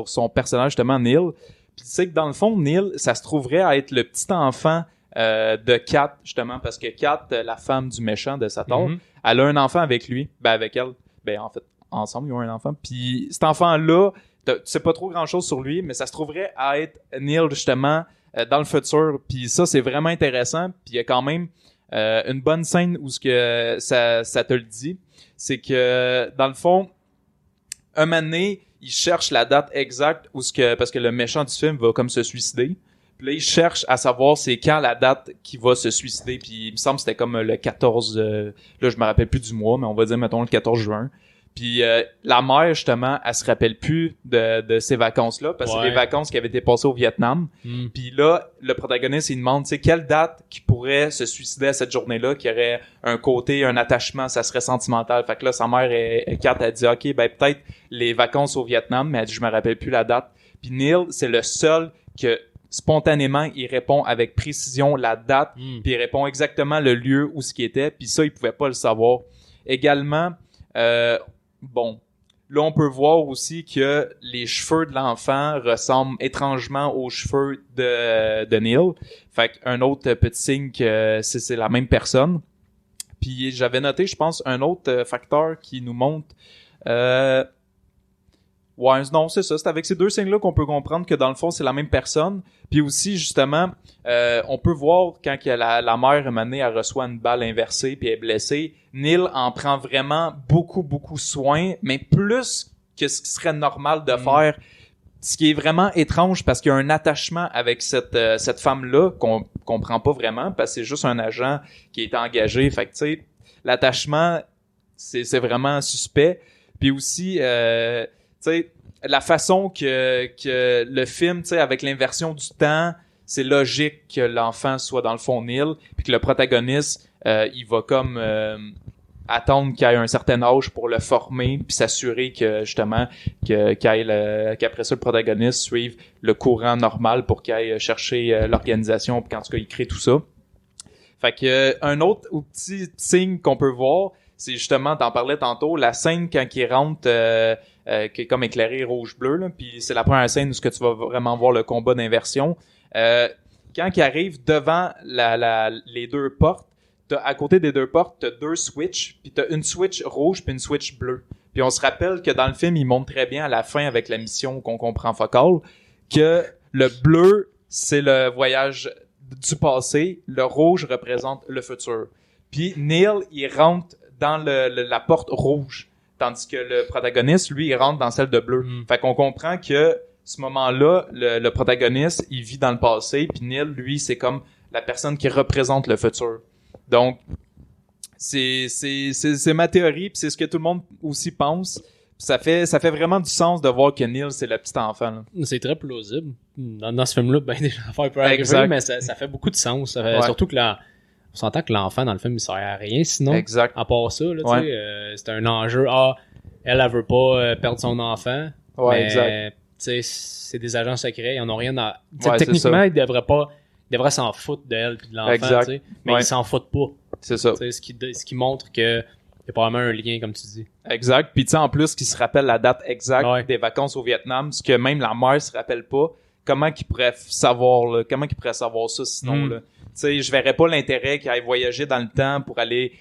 son personnage, justement, Neil. Puis c'est que dans le fond, Neil, ça se trouverait à être le petit enfant de Kat, justement, parce que Kat, la femme du méchant de Sator, elle a un enfant avec lui, avec elle. En fait, ensemble, ils ont un enfant. Puis cet enfant-là, tu sais pas trop grand-chose sur lui, mais ça se trouverait à être Neil, justement, dans le futur. Puis ça, c'est vraiment intéressant. Puis il y a quand même une bonne scène où ça te le dit. C'est que, dans le fond, un moment donné, il cherche la date exacte parce que le méchant du film va comme se suicider. Puis là, il cherche à savoir c'est quand la date qu'il va se suicider. Puis il me semble que c'était comme le 14... là, je me rappelle plus du mois, mais on va dire, mettons, le 14 juin. Puis la mère, justement, elle se rappelle plus de ces vacances-là, parce que c'est des vacances qui avaient été passées au Vietnam. Puis là, le protagoniste, il demande, tu sais, quelle date qui pourrait se suicider à cette journée-là, qui aurait un côté, un attachement, ça serait sentimental. Fait que là, sa mère, Kat, a dit, OK, peut-être les vacances au Vietnam, mais elle dit, je me rappelle plus la date. Puis Neil, c'est le seul que spontanément, il répond avec précision la date, puis il répond exactement le lieu où ce qui était, puis ça, il pouvait pas le savoir. Également, là, on peut voir aussi que les cheveux de l'enfant ressemblent étrangement aux cheveux de Neil. Fait qu'un autre petit signe que c'est la même personne. Puis j'avais noté, je pense, un autre facteur qui nous montre... non, c'est ça. C'est avec ces deux signes-là qu'on peut comprendre que dans le fond, c'est la même personne. Puis aussi, justement, on peut voir quand que la mère, à un moment donné, elle reçoit une balle inversée puis elle est blessée. Neil en prend vraiment beaucoup, beaucoup soin, mais plus que ce qui serait normal de faire. Ce qui est vraiment étrange parce qu'il y a un attachement avec cette femme-là qu'on comprend pas vraiment parce que c'est juste un agent qui est engagé. Fait que, tu sais, l'attachement, c'est vraiment suspect. Puis aussi... tu sais, la façon que le film, tu sais, avec l'inversion du temps, c'est logique que l'enfant soit dans le fond Neil, puis que le protagoniste, il va comme attendre qu'il ait un certain âge pour le former, puis s'assurer que justement qu'après ça le protagoniste suive le courant normal pour qu'il aille chercher l'organisation, puis qu'en tout cas il crée tout ça. Fait que un autre petit signe qu'on peut voir, c'est justement, t'en parlais tantôt, la scène quand il rentre qui est comme éclairé rouge-bleu, là, puis c'est la première scène où ce que tu vas vraiment voir le combat d'inversion. Quand il arrive devant les deux portes, à côté des deux portes, t'as deux switches, puis t'as une switch rouge puis une switch bleue. Puis on se rappelle que dans le film, il montre très bien à la fin avec la mission qu'on comprend focale, que le bleu, c'est le voyage du passé, le rouge représente le futur. Puis Neil, il rentre dans la porte rouge, tandis que le protagoniste, lui, il rentre dans celle de bleu. Fait qu'on comprend que ce moment-là, le protagoniste, il vit dans le passé, puis Neil, lui, c'est comme la personne qui représente le futur. Donc, c'est ma théorie, puis c'est ce que tout le monde aussi pense. Puis ça fait vraiment du sens de voir que Neil, c'est le petit enfant. Là. C'est très plausible. Dans ce film-là, des affaires peuvent arriver, mais ça fait beaucoup de sens. Surtout que on s'entend que l'enfant dans le film il sert à rien sinon. Exact. À part ça, là, c'est un enjeu. Elle veut pas perdre son enfant. Ouais, mais, exact. C'est des agents secrets, ils en ont rien à. Ouais, techniquement, ils devraient s'en foutre d'elle et de l'enfant, mais ils s'en foutent pas. C'est ça. Ce qui montre que il y a probablement un lien, comme tu dis. Exact. Puis tu sais, en plus, qu'il se rappelle la date exacte des vacances au Vietnam, ce que même la mère se rappelle pas. Comment qu'il pourrait savoir, ça sinon, là? Tu sais, je verrais pas l'intérêt qu'il aille voyager dans le temps pour aller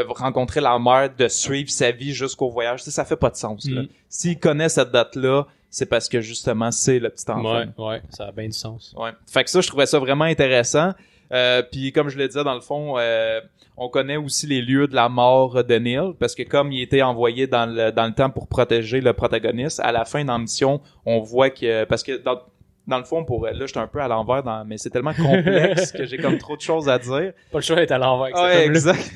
rencontrer la mère, de suivre sa vie jusqu'au voyage. Tu sais, ça fait pas de sens, là. S'il connaît cette date-là, c'est parce que, justement, c'est le petit enfant. Ouais, ça a bien du sens. Ouais. Fait que ça, je trouvais ça vraiment intéressant. Puis, comme je le disais, dans le fond, on connaît aussi les lieux de la mort de Neil, parce que comme il était envoyé dans le temps pour protéger le protagoniste, à la fin dans la mission, on voit que... Parce que dans le fond, là, j'étais un peu à l'envers, mais c'est tellement complexe que j'ai comme trop de choses à dire. Pas le choix d'être à l'envers. Ouais, exact.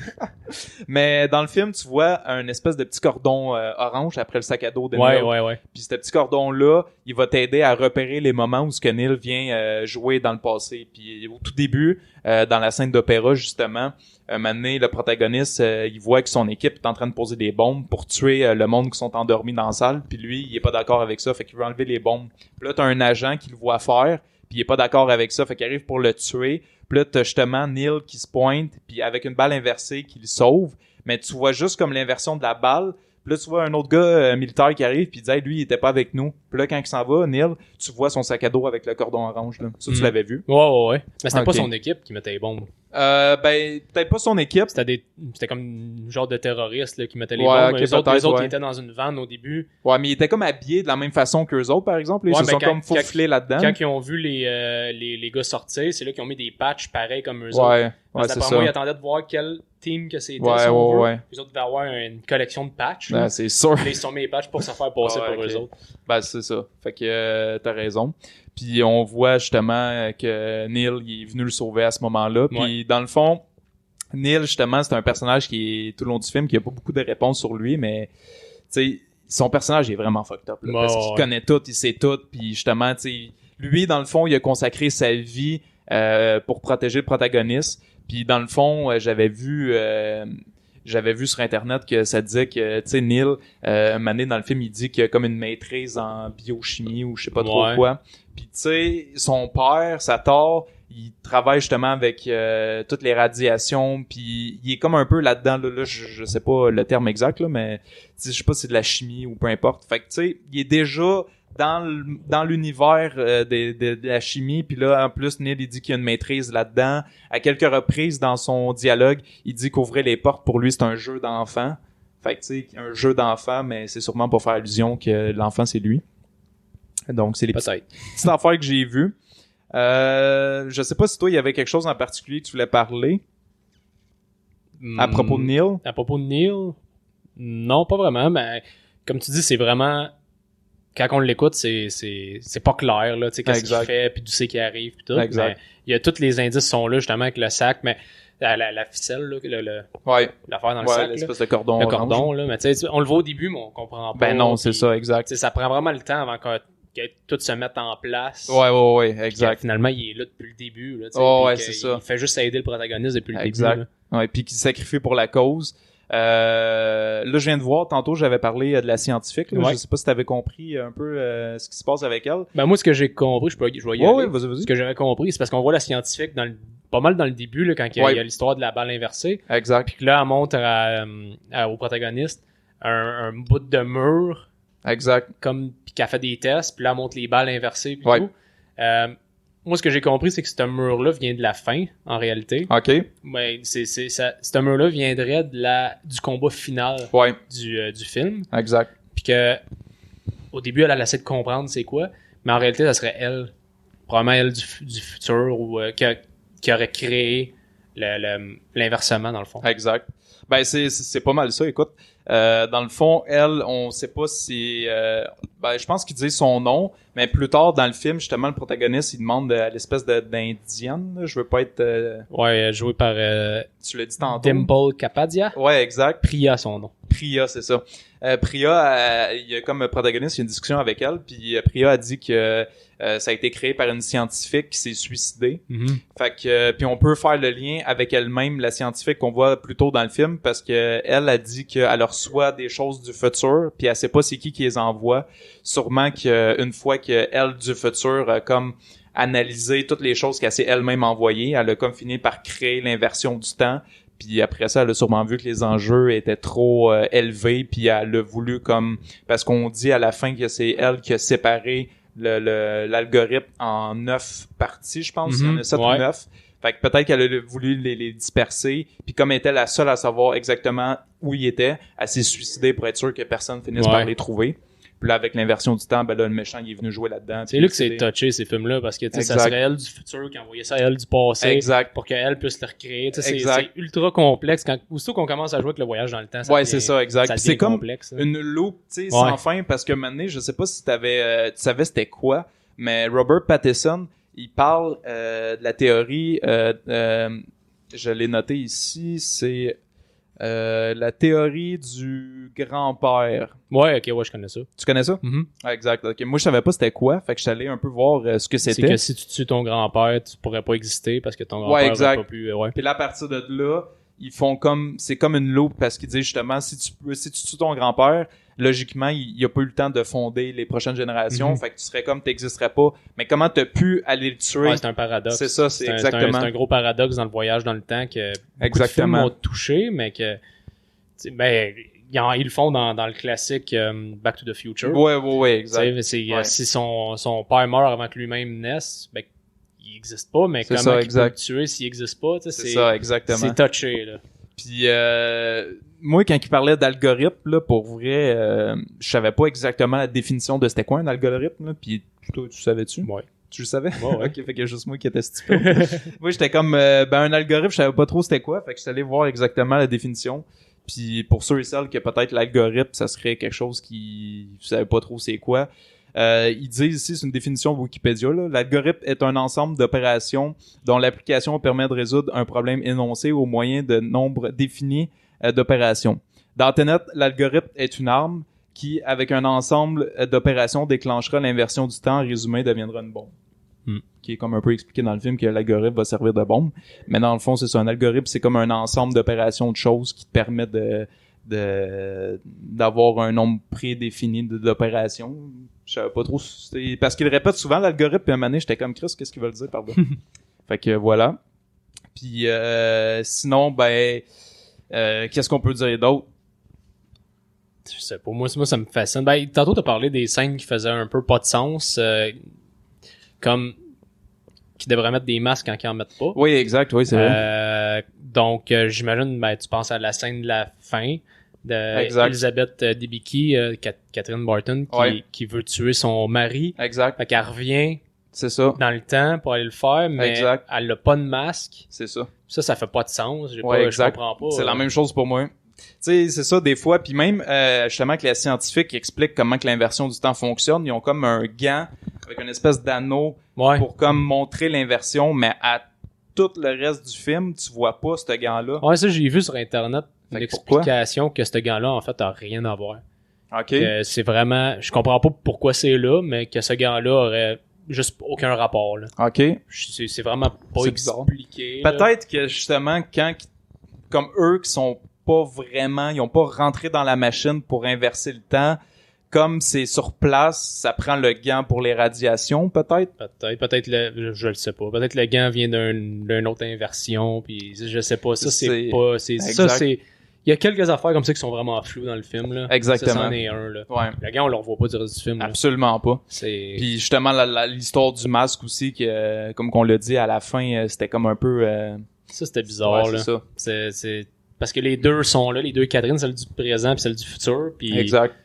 Mais dans le film, tu vois un espèce de petit cordon orange après le sac à dos de Neil. Ouais. Puis ce petit cordon-là, il va t'aider à repérer les moments où ce que Neil vient jouer dans le passé. Puis au tout début, dans la scène d'opéra, justement, un moment donné, le protagoniste, il voit que son équipe est en train de poser des bombes pour tuer le monde qui sont endormis dans la salle. Puis lui, il est pas d'accord avec ça, fait qu'il veut enlever les bombes. Puis là, t'as un agent qui le voit faire, puis il est pas d'accord avec ça, fait qu'il arrive pour le tuer. Puis là, t'as justement Neil qui se pointe, puis avec une balle inversée qui le sauve. Mais tu vois juste comme l'inversion de la balle. Puis là, tu vois un autre gars militaire qui arrive, puis il dit hey, lui, il était pas avec nous. Puis là, quand il s'en va, Neil, tu vois son sac à dos avec le cordon orange. Là. Ça, tu l'avais vu? Ouais. Mais c'était pas son équipe qui mettait les bombes. Peut-être pas son équipe. C'était comme un genre de terroriste là, qui mettait les bombes. Les autres ils étaient dans une vanne au début. Ouais, mais ils étaient comme habillés de la même façon qu'eux autres, par exemple. Ils se sont comme faufilés là-dedans. Quand ils ont vu les gars sortir, c'est là qu'ils ont mis des patchs pareils comme eux autres. Ouais, c'est ça. Moi, ils attendaient de voir quel team que c'était. Ouais. Les autres devaient avoir une collection de patchs. C'est sûr. Ils se sont mis les patchs pour se faire passer pour eux autres. C'est ça. Fait que t'as raison. Puis on voit justement que Neil il est venu le sauver à ce moment-là. Puis dans le fond, Neil, justement, c'est un personnage qui est tout le long du film, qui a pas beaucoup de réponses sur lui, mais tu sais, son personnage est vraiment fucked up. Là, parce qu'il connaît tout, il sait tout. Puis justement, tu sais, lui, dans le fond, il a consacré sa vie pour protéger le protagoniste. Puis dans le fond, j'avais vu sur internet que ça disait que tu sais Neil un moment donné dans le film il dit qu'il a comme une maîtrise en biochimie ou je sais pas trop quoi. Puis tu sais son père Sator, il travaille justement avec toutes les radiations puis il est comme un peu là-dedans là je sais pas le terme exact là mais je sais pas si c'est de la chimie ou peu importe. Fait que tu sais il est déjà dans l'univers de la chimie, puis là en plus Neil il dit qu'il y a une maîtrise là-dedans. À quelques reprises dans son dialogue, il dit qu'ouvrir les portes pour lui c'est un jeu d'enfant. Fait que tu sais un jeu d'enfant, mais c'est sûrement pour faire allusion que l'enfant c'est lui. Donc c'est les petites affaires que j'ai vues. Je sais pas si toi il y avait quelque chose en particulier que tu voulais parler à propos de Neil. À propos de Neil, non pas vraiment, mais comme tu dis c'est vraiment quand on l'écoute, c'est pas clair, là, tu sais, qu'est-ce qu'il fait, puis d'où c'est qu'il arrive, puis tout. Exact. Mais il y a tous les indices sont là, justement, avec le sac, mais la ficelle, là, l'affaire dans le sac, l'espèce de cordon le cordon, là, mais tu sais, on le voit au début, mais on comprend pas. Ben non, c'est ça, exact. Ça prend vraiment le temps avant que tout se mette en place. Ouais, exact. Finalement, il est là depuis le début, là, c'est ça. Il fait juste aider le protagoniste depuis le début. Exact. Ouais, puis qu'il se sacrifie pour la cause. Là, je viens de voir, tantôt, j'avais parlé de la scientifique. Là. Je sais pas si t'avais compris un peu ce qui se passe avec elle. Ben, moi, ce que j'ai compris, je vais y aller. Vas-y. Ce que j'avais compris, c'est parce qu'on voit la scientifique pas mal dans le début, là, quand il y a l'histoire de la balle inversée. Exact. Puis que là, elle montre au protagoniste un bout de mur. Exact. Puis qu'elle fait des tests, puis là, elle montre les balles inversées, puis tout. Moi, ce que j'ai compris, c'est que ce mur-là vient de la fin, en réalité. OK. Mais ce mur-là viendrait du combat final du film. Exact. Puis que, au début, elle essaie de comprendre c'est quoi, mais en réalité, ça serait elle, probablement elle du futur, ou qui aurait créé l'inversement, dans le fond. Exact. Ben, c'est pas mal ça, écoute. Dans le fond, elle, on sait pas si... je pense qu'il dit son nom, mais plus tard dans le film, justement, le protagoniste, il demande à l'espèce d'indienne. Je veux pas être... joué par... tu l'as dit tantôt. Dimple Kapadia. Ouais, exact. Priya, son nom. Priya, c'est ça. Priya, il y a comme protagoniste, il y a une discussion avec elle, puis Priya a dit que ça a été créé par une scientifique qui s'est suicidée. Mm-hmm. Fait que puis on peut faire le lien avec elle-même, la scientifique qu'on voit plus tôt dans le film, parce que elle a dit qu'elle reçoit des choses du futur, puis elle sait pas c'est qui les envoie. Sûrement qu'une fois qu'elle du futur a comme analysé toutes les choses qu'elle s'est elle-même envoyées, elle a comme fini par créer l'inversion du temps. Puis après ça, elle a sûrement vu que les enjeux étaient trop élevés, puis elle a voulu comme... Parce qu'on dit à la fin que c'est elle qui a séparé l'algorithme en 9 parties, je pense. Il y en a 7 ou 9. Fait que peut-être qu'elle a voulu les disperser. Puis comme elle était la seule à savoir exactement où il était, elle s'est suicidée pour être sûre que personne finisse par les trouver. Puis là, avec l'inversion du temps, ben là, le méchant, il est venu jouer là-dedans. C'est là que c'est touché, ces films-là, parce que, tu sais, ça serait elle du futur qui envoyait ça à elle du passé. Exact. Pour qu'elle puisse le recréer. Tu sais, c'est ultra complexe. Aussitôt qu'on commence à jouer avec le voyage dans le temps, c'est ça, exact. C'est comme complexe, une loupe, tu sais, sans fin, parce que maintenant, je sais pas si tu savais c'était quoi, mais Robert Pattinson, il parle de la théorie, je l'ai noté ici, c'est la théorie du grand-père. Ouais, ok, ouais, je connais ça. Tu connais ça? Mm-hmm. Ah, exact. Okay. Moi, je savais pas c'était quoi, fait que je suis allé un peu voir ce que c'était. C'est que si tu tues ton grand-père, tu pourrais pas exister parce que ton grand-père aurait pas pu... Ouais. Puis là, à partir de là, ils font c'est comme une loupe parce qu'ils disent justement, si tu tues ton grand-père, logiquement, il a pas eu le temps de fonder les prochaines générations, fait que tu serais comme, t'existerais pas. Mais comment t'as pu aller le tuer? Ouais, c'est un paradoxe. C'est ça, c'est exactement. C'est un gros paradoxe dans le voyage dans le temps que beaucoup de films m'ont touché, mais que, ben, ils le font dans le classique Back to the Future. Ouais, exact. Si son père meurt avant que lui-même naisse, ben, il existe pas, mais comment il peut le tuer s'il existe pas? C'est ça, exactement. C'est touché, là. Puis moi, quand il parlait d'algorithme, là, pour vrai, je savais pas exactement la définition de c'était quoi un algorithme, là. Puis toi, tu savais-tu? Ouais. Tu le savais? Ouais. Ok, fait que juste moi qui étais stupide. Moi, j'étais comme, un algorithme, je savais pas trop c'était quoi, fait que je suis allé voir exactement la définition. Puis pour ceux et celles que peut-être l'algorithme, ça serait quelque chose qui ne savait pas trop c'est quoi. Ils disent ici, c'est une définition de Wikipédia, là. L'algorithme est un ensemble d'opérations dont l'application permet de résoudre un problème énoncé au moyen de nombre défini d'opérations. Dans Tenet, l'algorithme est une arme qui, avec un ensemble d'opérations, déclenchera l'inversion du temps. En résumé, deviendra une bombe. Qui est comme un peu expliqué dans le film que l'algorithme va servir de bombe. Mais dans le fond, c'est ça. Un algorithme, c'est comme un ensemble d'opérations de choses qui te permet d'avoir un nombre prédéfini d'opérations. Je savais pas trop. Parce qu'il répète souvent l'algorithme, puis à un moment donné, j'étais comme Chris, qu'est-ce qu'il veut dire par là? Fait que voilà. Puis sinon, qu'est-ce qu'on peut dire d'autre? Je sais pas, moi ça me fascine. Ben, tantôt t'as parlé des scènes qui faisaient un peu pas de sens, comme qui devraient mettre des masques quand ils en mettent pas. Oui, exact, oui, c'est vrai. Donc j'imagine, tu penses à la scène de la fin de Elizabeth Debicki, Catherine Barton, qui veut tuer son mari. Exact. Fait qu'elle revient. C'est ça. Dans le temps pour aller le faire, mais elle a pas de masque. C'est ça. Ça fait pas de sens. Je comprends pas. C'est la même chose pour moi. Tu sais, c'est ça, des fois, puis même, justement, que les scientifiques expliquent comment que l'inversion du temps fonctionne, ils ont comme un gant avec une espèce d'anneau pour comme montrer l'inversion, mais à tout le reste du film, tu vois pas ce gant-là. Ouais, ça, j'ai vu sur Internet une explication que ce gant-là, en fait, a rien à voir. OK. Que c'est vraiment, je comprends pas pourquoi c'est là, mais que ce gant-là aurait juste aucun rapport, là. OK. C'est vraiment pas expliqué. Peut-être que, justement, comme eux qui sont pas vraiment, ils ont pas rentré dans la machine pour inverser le temps. Comme c'est sur place, ça prend le gant pour les radiations, peut-être? Peut-être je le sais pas. Peut-être le gant vient d'une autre inversion, puis je sais pas. Ça, c'est pas, il y a quelques affaires comme ça qui sont vraiment floues dans le film, là. Exactement. Ça, c'en est un, là. Ouais. Le gant, on le revoit pas du reste du film, là. Absolument pas. Puis justement, l'histoire du masque aussi, que, comme qu'on l'a dit à la fin, c'était comme un peu, Ça, c'était bizarre, là. C'est ça. C'est parce que les deux sont là, les deux Catherine, celle du présent puis celle du futur, puis exact.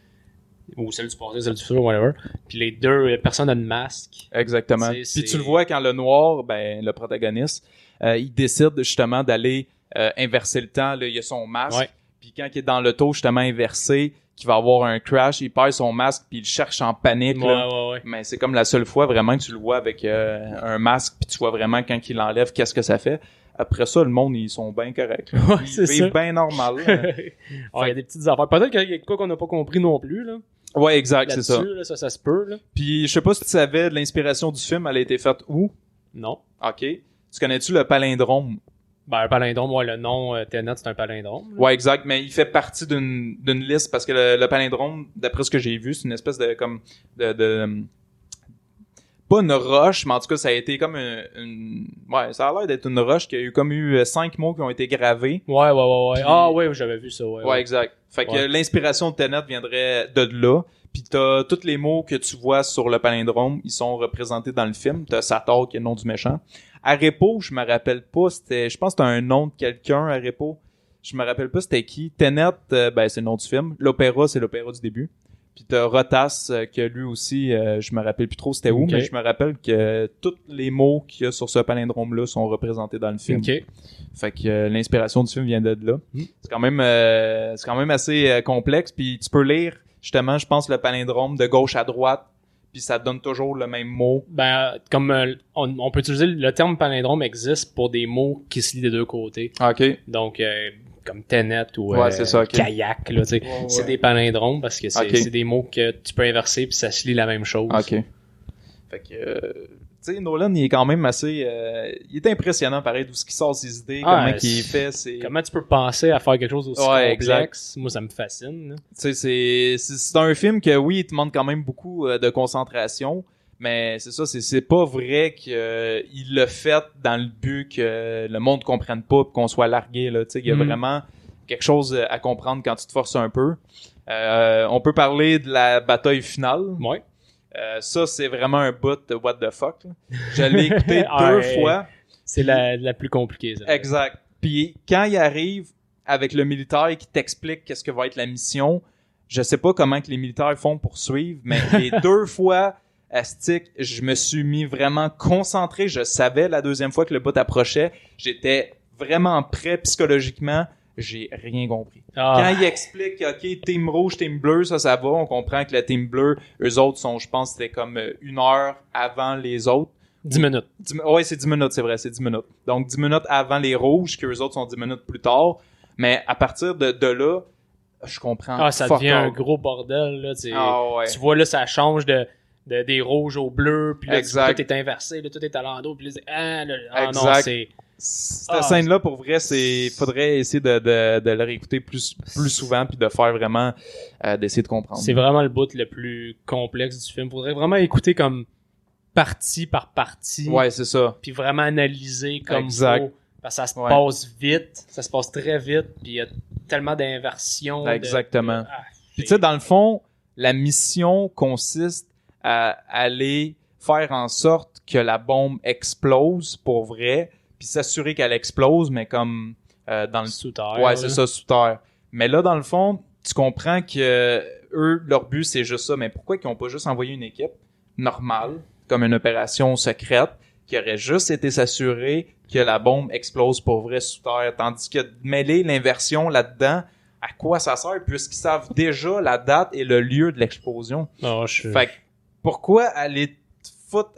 Ou celle du passé, celle du futur, whatever. Puis les deux, personne n'a de masque. Exactement. Puis tu le vois quand le noir, le protagoniste, il décide justement d'aller inverser le temps. Là, il a son masque. Puis quand il est dans l'auto, justement inversé, qu'il va avoir un crash, il perd son masque puis il le cherche en panique. Ouais. Mais c'est comme la seule fois vraiment que tu le vois avec un masque puis tu vois vraiment quand il l'enlève, qu'est-ce que ça fait. Après ça, le monde, ils sont bien corrects. Ils vivent bien normal. Il y a des petites affaires. Peut-être qu'il y a quoi qu'on n'a pas compris non plus, là. Ouais, exact, c'est ça. Là, ça se peut, là. Puis, je sais pas si tu savais, l'inspiration du film, elle a été faite où? Non. OK. Tu connais-tu le palindrome? Un palindrome, le nom Tenet, c'est un palindrome. Là. Ouais, exact, mais il fait partie d'une liste parce que le palindrome, d'après ce que j'ai vu, c'est une espèce de pas une roche, mais en tout cas, ça a été comme ouais, ça a l'air d'être une roche qui a eu 5 mots qui ont été gravés. Ouais. Puis... j'avais vu ça, ouais, exact. Fait que l'inspiration de Tenet viendrait de là. Puis t'as tous les mots que tu vois sur le palindrome, ils sont représentés dans le film. T'as Sator qui est le nom du méchant. Arepo, je me rappelle pas, je pense que c'était un nom de quelqu'un, Arepo. Je me rappelle pas c'était qui. Tenet, c'est le nom du film. L'opéra, c'est l'opéra du début. Puis t'as Rotas, que lui aussi, je me rappelle plus trop c'était où, mais je me rappelle que tous les mots qu'il y a sur ce palindrome-là sont représentés dans le film. Fait que l'inspiration du film vient de là. C'est quand même assez complexe. Puis tu peux lire, justement, je pense, le palindrome de gauche à droite. puis ça donne toujours le même mot. Comme on peut utiliser le terme palindrome existe pour des mots qui se lient des deux côtés. OK. Donc, comme Tenet ou c'est ça, okay. Kayak, là, tu sais. C'est des palindromes parce que c'est des mots que tu peux inverser puis ça se lit la même chose. OK. Fait que... tu sais, Nolan, il est quand même assez... il est impressionnant, pareil, d'où ce qui sort ses idées, comment il fait. Comment tu peux penser à faire quelque chose aussi complexe? Exact. Moi, ça me fascine. Tu sais, c'est un film que, oui, il te demande quand même beaucoup de concentration, mais c'est ça, c'est pas vrai qu'il l'a fait dans le but que le monde comprenne pas et qu'on soit largué, là. Tu sais, il y a vraiment quelque chose à comprendre quand tu te forces un peu. On peut parler de la bataille finale. Ouais. Ça, c'est vraiment un bout de what the fuck. Là. Je l'ai écouté 2 fois. C'est la plus compliquée, ça. Exact. Puis quand il arrive avec le militaire qui t'explique qu'est-ce que va être la mission, je sais pas comment que les militaires font pour suivre, mais les 2 fois, Astic, je me suis mis vraiment concentré. Je savais la 2e fois que le bout approchait. J'étais vraiment prêt psychologiquement. J'ai rien compris. Quand il explique, OK, team rouge, team bleu, ça va, on comprend que le team bleu, eux autres sont, je pense, c'était comme 1 heure avant les autres. 10 minutes. Ouais, c'est 10 minutes, c'est vrai, c'est 10 minutes. Donc, 10 minutes avant les rouges, qu'eux autres sont 10 minutes plus tard. Mais à partir de là, je comprends. Ça devient un gros bordel, là. Tu vois, là, ça change des rouges au bleu, puis là, tout est inversé, là, tout est à l'endos, puis là, non, c'est... Cette scène-là, pour vrai, faudrait essayer de le réécouter plus souvent puis de faire vraiment d'essayer de comprendre. C'est vraiment le bout le plus complexe du film. Faudrait vraiment écouter comme partie par partie. Ouais, c'est ça. Puis vraiment analyser comme faut. Parce que ça se passe vite, ça se passe très vite, puis il y a tellement d'inversions. Exactement. Puis tu sais, dans le fond, la mission consiste à aller faire en sorte que la bombe explose pour vrai, puis s'assurer qu'elle explose, mais comme dans le sous terre. Ouais, c'est ça, sous terre. Mais là, dans le fond, tu comprends que eux, leur but, c'est juste ça. Mais pourquoi ils n'ont pas juste envoyé une équipe normale, comme une opération secrète, qui aurait juste été s'assurer que la bombe explose pour vrai sous terre, tandis que de mêler l'inversion là-dedans, à quoi ça sert, puisqu'ils savent déjà la date et le lieu de l'explosion. Fait que, pourquoi aller foutre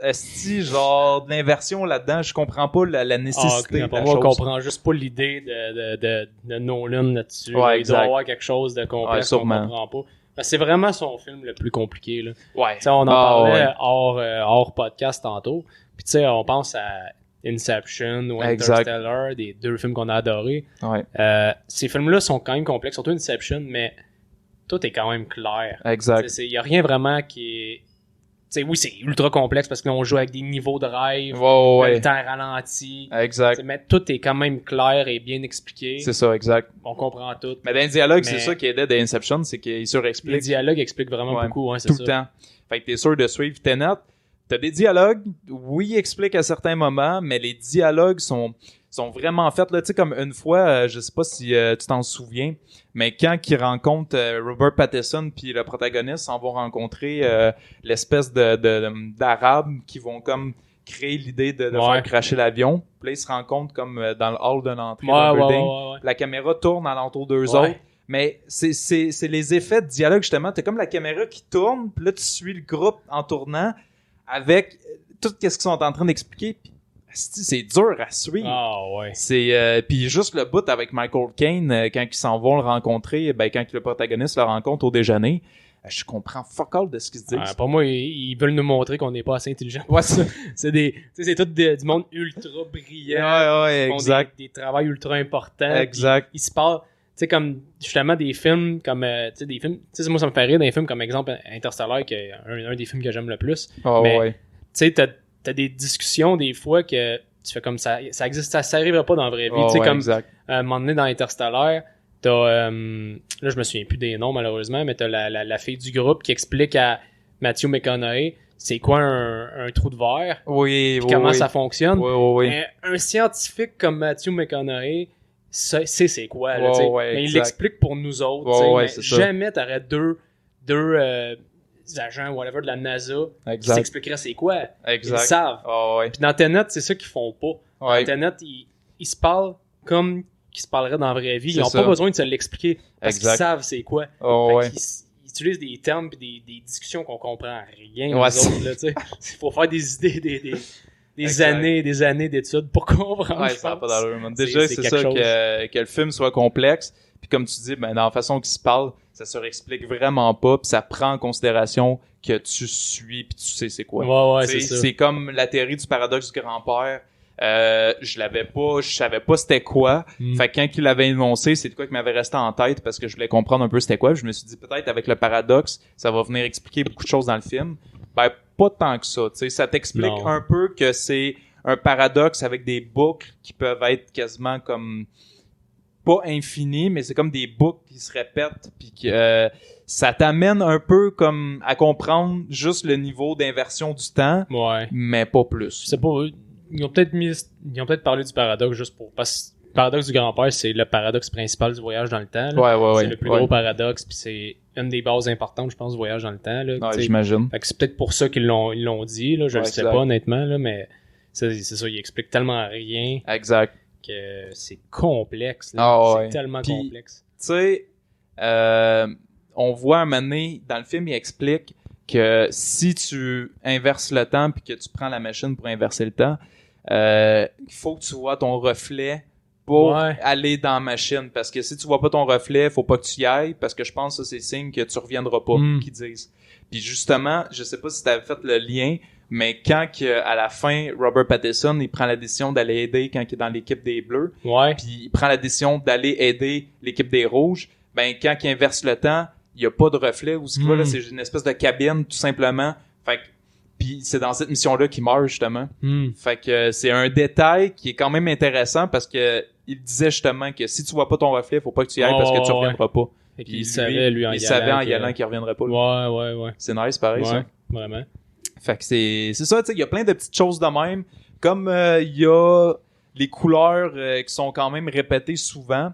genre de l'inversion là-dedans? Je comprends pas la nécessité de la chose. On comprend juste pas l'idée de Nolan là-dessus. Ouais, il doit y avoir quelque chose de complexe qu'on comprend pas. Parce que c'est vraiment son film le plus compliqué, là. Ouais. On en parlait hors podcast tantôt. Puis tu sais, on pense à Inception ou Interstellar, des 2 films qu'on a adorés. Ouais. Ces films-là sont quand même complexes, surtout Inception, mais tout est quand même clair. Exact. Il y a rien vraiment qui est... T'sais, oui, c'est ultra complexe parce qu'on joue avec des niveaux de rêve, le temps ralenti. Exact. Mais tout est quand même clair et bien expliqué. C'est ça, exact. On comprend tout. Mais dans les dialogues, c'est ça qui aidait dans Inception, c'est qu'il surexplique. Les dialogues expliquent vraiment beaucoup, c'est tout ça. Le temps. Fait que t'es sûr de suivre Tenet. T'as des dialogues, oui, ils expliquent à certains moments, mais les dialogues sont vraiment faits, là, tu sais, comme une fois, je sais pas si tu t'en souviens, mais quand ils rencontrent Robert Pattinson puis le protagoniste, on va rencontrer l'espèce d'Arabes qui vont comme créer l'idée de faire crasher l'avion. Puis là, ils se rencontrent comme dans le hall d'un entrée d'un building. La caméra tourne alentour d'eux autres. Mais c'est les effets de dialogue, justement. T'as comme la caméra qui tourne, puis là, tu suis le groupe en tournant avec tout ce qu'ils sont en train d'expliquer. Puis c'est dur à suivre. C'est puis juste le bout avec Michael Caine quand ils s'en vont le rencontrer, quand le protagoniste le rencontre au déjeuner, je comprends fuck all de ce qu'ils se disent. Pour moi, ils veulent nous montrer qu'on n'est pas assez intelligent. C'est tout du monde ultra brillant. Exact. Des travaux ultra importants. Exact. Ils se parlent, tu sais, comme justement des films comme des films, tu sais, moi ça me fait rire des films comme exemple Interstellar, qui est un des films que j'aime le plus. Tu sais, t'as des discussions des fois que tu fais comme ça existe, ça arriverait pas dans la vraie vie. Tu sais, comme à un moment donné dans Interstellar, t'as là je me souviens plus des noms malheureusement, mais t'as la fille du groupe qui explique à Matthew McConaughey c'est quoi un trou de verre, comment ça fonctionne. Mais un scientifique comme Matthew McConaughey c'est quoi là, mais il l'explique pour nous autres. Jamais t'aurais deux agents whatever de la NASA qui s'expliqueraient c'est quoi. Ils le savent. Puis dans Tenet, c'est ça qu'ils font pas. Dans Tenet, ils se parlent comme qu'ils se parleraient dans la vraie vie. Ils n'ont pas besoin de se l'expliquer parce qu'ils savent c'est quoi. utilisent des termes et des discussions qu'on comprend rien aux autres, là, tu sais. Il faut faire des idées, des années d'études pour comprendre. Ouais, ça n'a pas d'allure, déjà, c'est ça que le film soit complexe. Puis comme tu dis, ben, dans la façon qu'il se parle, ça se réexplique vraiment pas. Puis ça prend en considération que tu suis puis tu sais c'est quoi. Ouais, c'est ça. C'est comme la théorie du paradoxe du grand-père. Je savais pas c'était quoi. Fait que quand il l'avait énoncé, c'est de quoi qui m'avait resté en tête parce que je voulais comprendre un peu c'était quoi. Puis je me suis dit peut-être avec le paradoxe, ça va venir expliquer beaucoup de choses dans le film. Ben pas tant que ça, tu sais, ça t'explique un peu que c'est un paradoxe avec des boucles qui peuvent être quasiment comme pas infinies, mais c'est comme des boucles qui se répètent puis que ça t'amène un peu comme à comprendre juste le niveau d'inversion du temps, mais pas plus. Je sais pas, ils ont peut-être parlé du paradoxe juste pour parce que le paradoxe du grand-père, c'est le paradoxe principal du voyage dans le temps. Là. C'est le plus gros paradoxe, puis c'est une des bases importantes, je pense, du voyage dans le temps. Là, j'imagine. Fait que c'est peut-être pour ça qu'ils l'ont dit, là, je le sais pas honnêtement, là, mais c'est ça, ils expliquent tellement rien. Exact. Que c'est complexe. Là. C'est tellement complexe. Tu sais, on voit un moment donné, dans le film, il explique que si tu inverses le temps puis que tu prends la machine pour inverser le temps, il faut que tu vois ton reflet pour aller dans la machine. Parce que si tu vois pas ton reflet, faut pas que tu y ailles parce que je pense que ça, c'est signe que tu reviendras pas, qu'ils disent. Puis justement, je sais pas si tu avais fait le lien, mais quand à la fin, Robert Pattinson, il prend la décision d'aller aider quand il est dans l'équipe des Bleus, puis il prend la décision d'aller aider l'équipe des Rouges, ben quand il inverse le temps, il y a pas de reflet où ce qu'il va là, c'est une espèce de cabine tout simplement. Fait que puis c'est dans cette mission-là qu'il meurt justement. Fait que c'est un détail qui est quand même intéressant parce que il disait justement que si tu vois pas ton reflet, faut pas que tu y ailles parce que tu reviendras pas. Puis il savait lui en y qu'il reviendrait pas. Lui. Ouais. C'est nice pareil ça. Vraiment. Fait que c'est ça, tu sais, il y a plein de petites choses de même. Comme il y a les couleurs qui sont quand même répétées souvent.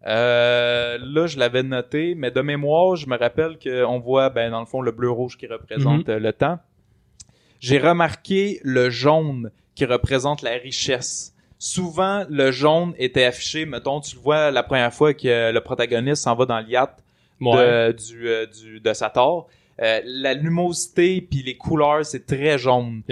Là, je l'avais noté, mais de mémoire, je me rappelle qu'on voit, ben dans le fond, le bleu-rouge qui représente le temps. J'ai remarqué le jaune qui représente la richesse. Souvent, le jaune était affiché, mettons, tu le vois la première fois que le protagoniste s'en va dans le yacht de Sator. La lumosité puis les couleurs, c'est très jaune.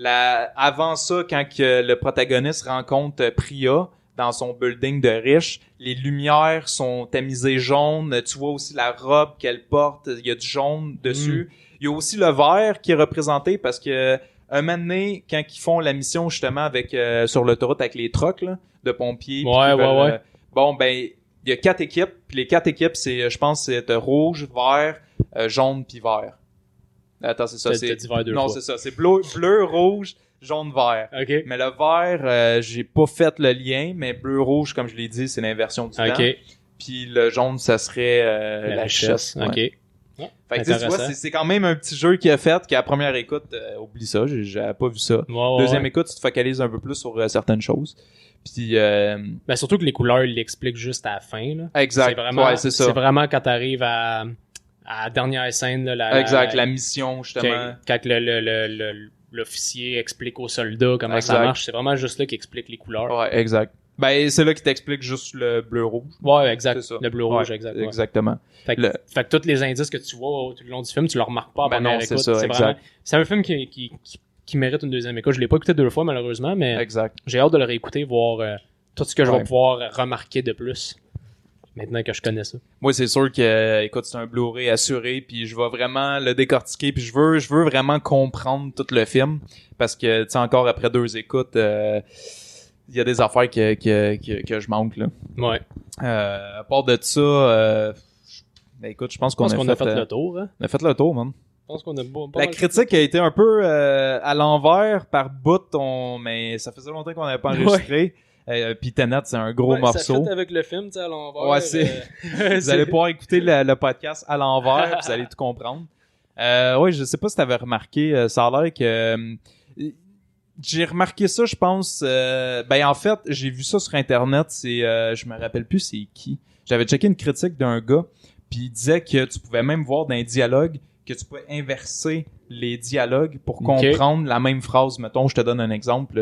Avant ça, quand le protagoniste rencontre Priya dans son building de riche, les lumières sont tamisées jaunes. Tu vois aussi la robe qu'elle porte, il y a du jaune dessus. Il y a aussi le vert qui est représenté parce que un moment donné, quand ils font la mission justement avec sur l'autoroute avec les trucks là, de pompiers, bon ben il y a 4 équipes, puis les 4 équipes c'est je pense c'est rouge, vert, jaune puis vert. Attends, c'est ça, c'est non, c'est ça, c'est bleu, rouge, jaune, vert. Mais le vert, j'ai pas fait le lien, mais bleu, rouge comme je l'ai dit, c'est l'inversion du temps. Puis le jaune ça serait la richesse. Fait que tu vois, c'est quand même un petit jeu qu'il a fait qu'à la première écoute, oublie ça, j'avais pas vu ça. Deuxième écoute, tu te focalises un peu plus sur certaines choses. Puis ben surtout que les couleurs, ils l'expliquent juste à la fin là. Exact. C'est vraiment quand t'arrives à la dernière scène là, la mission justement. Quand l'officier explique aux soldats comment ça marche, c'est vraiment juste là qu'il explique les couleurs. Ouais, exact. Ben, c'est là qu'il t'explique juste le bleu-rouge. Ouais, exact. Le bleu-rouge, exact. Exactement. Fait que tous les indices que tu vois tout le long du film, tu le remarques pas à première écoute. C'est ça, exact. C'est un film qui mérite une deuxième écoute. Je l'ai pas écouté 2 fois, malheureusement, mais exact. J'ai hâte de le réécouter, voir tout ce que je vais pouvoir remarquer de plus. Maintenant que je connais ça. Moi, c'est sûr que, écoute, c'est un Blu-ray assuré, puis je vais vraiment le décortiquer, puis je veux vraiment comprendre tout le film, parce que, tu sais, encore après 2 écoutes, il y a des affaires que je manque, là. Ouais. À part de ça, ben, écoute, je pense qu'on a fait le tour, hein? On a fait le tour, man. Je pense qu'on a la critique a été un peu à l'envers par bout, mais ça faisait longtemps qu'on n'avait pas enregistré. Puis Tenet, c'est un gros morceau. Ça fait avec le film, tu sais, à l'envers. Ouais, vous allez pouvoir écouter le podcast à l'envers, puis vous allez tout comprendre. Ouais, je sais pas si t'avais remarqué, ça a l'air que j'ai remarqué ça, je pense. Ben en fait, j'ai vu ça sur Internet. Je me rappelle plus c'est qui. J'avais checké une critique d'un gars, puis il disait que tu pouvais même voir dans un dialogue que tu pouvais inverser les dialogues pour comprendre la même phrase. Mettons, je te donne un exemple.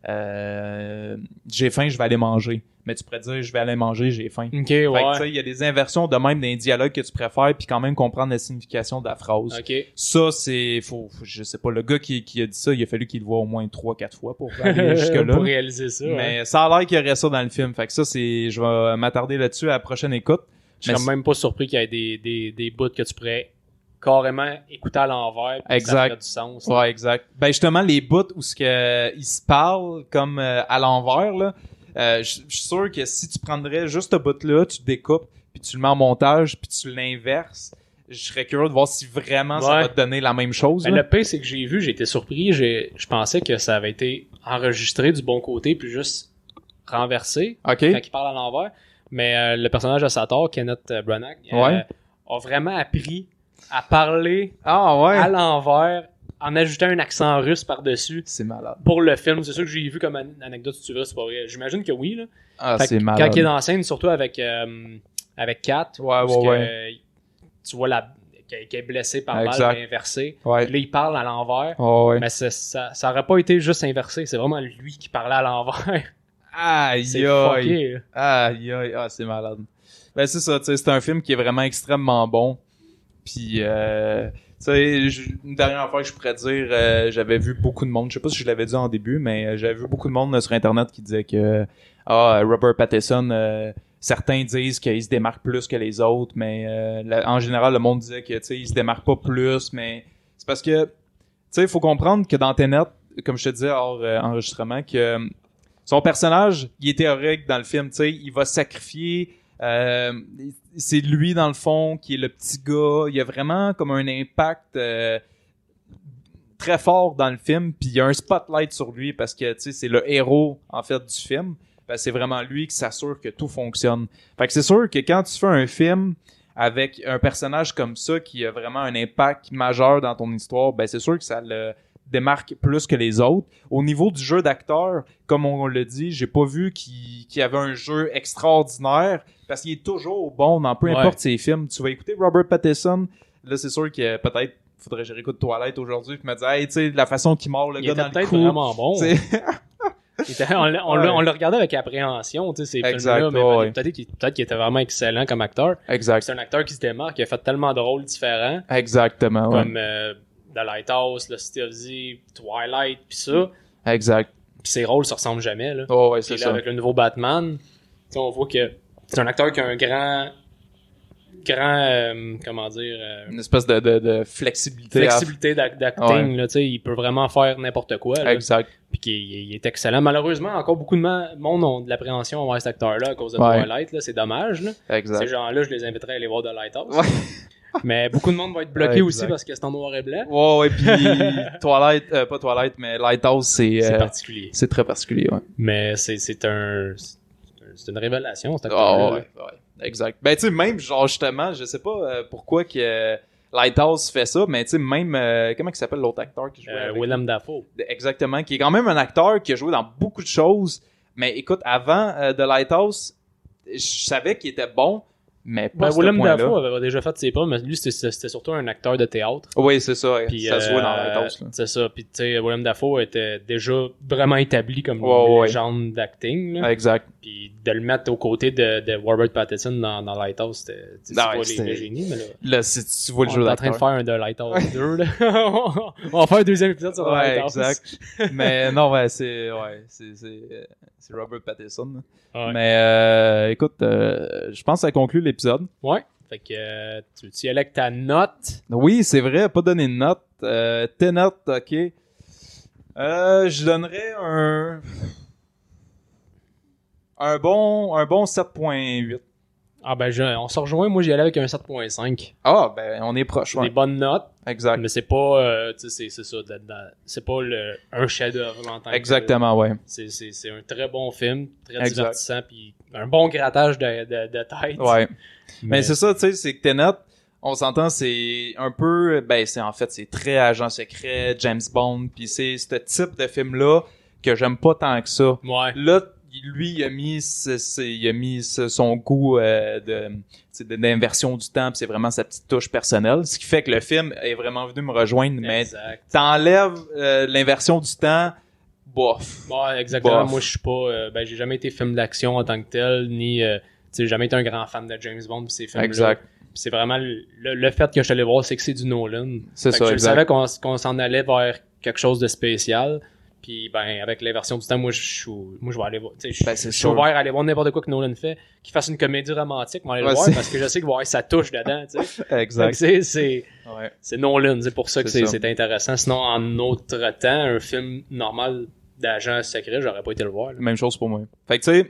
j'ai faim, je vais aller manger. Mais tu pourrais dire, je vais aller manger, j'ai faim. OK, ouais. Il y a des inversions de même dans les dialogues que tu préfères, puis quand même comprendre la signification de la phrase. OK. Ça, c'est... je sais pas, le gars qui a dit ça, il a fallu qu'il le voit au moins 3-4 fois pour aller jusque-là. Pour réaliser ça. Mais ça a l'air qu'il y aurait ça dans le film. Fait que ça, je vais m'attarder là-dessus à la prochaine écoute. Je serais même pas surpris qu'il y ait des bouts que tu pourrais carrément écouter à l'envers. Exact. Ça ferait du sens. Ouais, exact. Ben justement, les bouts où ils se parlent comme à l'envers, là, je suis sûr que si tu prendrais juste ce bout-là, tu découpes, puis tu le mets en montage, puis tu l'inverses, je serais curieux de voir si vraiment ça va te donner la même chose. Ben, le pire, c'est que j'ai été surpris. Je pensais que ça avait été enregistré du bon côté, puis juste renversé quand il parle à l'envers. Mais le personnage de Sator, Kenneth Branagh, a vraiment appris à parler à l'envers en ajoutant un accent russe par-dessus. C'est malade. Pour le film. C'est ça que j'ai vu comme anecdote, si tu veux, c'est pas vrai. J'imagine que oui, là. C'est malade. Quand il est dans la scène, surtout avec Kat, tu vois qu'elle est blessée par balle inversée. Ouais. Là, il parle à l'envers. Mais ça aurait pas été juste inversé. C'est vraiment lui qui parlait à l'envers. Aïe, aïe, c'est malade. Ben, c'est ça, tu sais, c'est un film qui est vraiment extrêmement bon. Puis, tu sais, une dernière fois que je pourrais dire, j'avais vu beaucoup de monde, je sais pas si je l'avais dit en début, mais j'avais vu beaucoup de monde sur Internet qui disait que, Robert Pattinson, certains disent qu'il se démarque plus que les autres, mais en général, le monde disait que, tu sais, il se démarque pas plus, mais c'est parce que, tu sais, il faut comprendre que dans Tenet, comme je te disais hors enregistrement, que son personnage, il est théorique dans le film, tu sais, il va sacrifier, c'est lui dans le fond qui est le petit gars, il y a vraiment comme un impact très fort dans le film, puis il y a un spotlight sur lui parce que, tu sais, c'est le héros en fait du film. Ben, c'est vraiment lui qui s'assure que tout fonctionne. Fait que c'est sûr que quand tu fais un film avec un personnage comme ça qui a vraiment un impact majeur dans ton histoire, ben c'est sûr que ça le démarque plus que les autres. Au niveau du jeu d'acteur, comme on l'a dit, j'ai pas vu qu'il y avait un jeu extraordinaire parce qu'il est toujours bon dans peu importe ses films. Tu vas écouter Robert Pattinson, là c'est sûr que peut-être faudrait que je réécoute Twilight aujourd'hui et me dire hey, tu sais, la façon qu'il mord le gars dans le cou. Il était vraiment bon. On le regardait avec appréhension, tu sais, ces films-là, mais peut-être qu'il était vraiment excellent comme acteur. Exact. C'est un acteur qui se démarque, qui a fait tellement de rôles différents. Exactement, comme The Lighthouse, The City of Z, Twilight, pis ça. Exact. Pis ses rôles se ressemblent jamais, là. Oh, ouais, c'est là, ça. avec le nouveau Batman, on voit que c'est un acteur qui a un grand comment dire une espèce de flexibilité d'acting là, tu sais, il peut vraiment faire n'importe quoi là. Exact. Puis il est excellent. Malheureusement, encore beaucoup de monde ont de l'appréhension envers cet acteur-là à cause de Twilight, là, c'est dommage là. Exact. Ces gens-là, je les inviterais à aller voir The Lighthouse. Mais beaucoup de monde va être bloqué aussi parce que c'est en noir et blanc. Ouais, puis Twilight, pas Twilight, mais Lighthouse, c'est particulier. C'est très particulier, ouais. Mais c'est une révélation, cet acteur-là. Ouais. Exact. Ben, tu sais, même, genre, justement, je sais pas pourquoi que Lighthouse fait ça, mais tu sais, même, comment il s'appelle l'autre acteur qui joue avec Willem Dafoe. Exactement, qui est quand même un acteur qui a joué dans beaucoup de choses, mais écoute, avant The Lighthouse, je savais qu'il était bon, mais pas Willem Dafoe avait déjà fait ses preuves, mais lui, c'était surtout un acteur de théâtre. Oui, c'est ça. Puis, ça se voit dans Lighthouse. Là. C'est ça. Puis, tu sais, Willem Dafoe était déjà vraiment établi comme légende d'acting. Là. Exact. Puis, de le mettre aux côtés de Robert Pattinson dans Lighthouse, c'était pas les génies, mais là, si tu vois le jeu d'acteur. On est en train de faire un The Lighthouse 2, là. On va faire un deuxième épisode sur Lighthouse. Exact. Mais non, c'est Robert Pattinson. Là. Ouais. Mais écoute, je pense que ça conclut l'épisode. Ouais. Fait que tu y allais avec ta note. Oui, c'est vrai, pas donné de note. Tes notes, ok. Je donnerais un bon 7.8. Ah ben on se rejoint, moi j'y allais avec un 7.5. Ah ben on est proche. Des bonnes notes. Exact. Mais c'est pas c'est ça, c'est pas un chef-d'œuvre en tant que exactement, ouais. C'est un très bon film, très divertissant, puis un bon grattage de tête. Ouais. Mais c'est ça, tu sais, c'est que Tenet, on s'entend, c'est un peu, c'est très agent secret, James Bond, puis c'est ce type de film-là que j'aime pas tant que ça. Ouais. Là, lui, il a mis son goût d'inversion du temps, puis c'est vraiment sa petite touche personnelle, ce qui fait que le film est vraiment venu me rejoindre, mais t'enlèves l'inversion du temps, bof. Ouais, exactement. Bof. Moi, je suis pas... j'ai jamais été film d'action en tant que tel, ni... j'ai jamais été un grand fan de James Bond pis ces films-là. Exact. Pis c'est vraiment le fait que je suis allé voir, c'est que c'est du Nolan. C'est ça, je exact. savais qu'on s'en allait vers quelque chose de spécial. Puis avec l'inversion du temps, moi je vais aller voir. Je suis ouvert à aller voir n'importe quoi que Nolan fait, qu'il fasse une comédie romantique, moi aller le voir parce que je sais qu'il va y avoir sa touche dedans. T'sais. Exact. C'est Nolan, c'est pour ça que c'est intéressant. Sinon, en autre temps, un film normal d'agent secret, j'aurais pas été le voir. Là. Même chose pour moi. Fait que tu sais,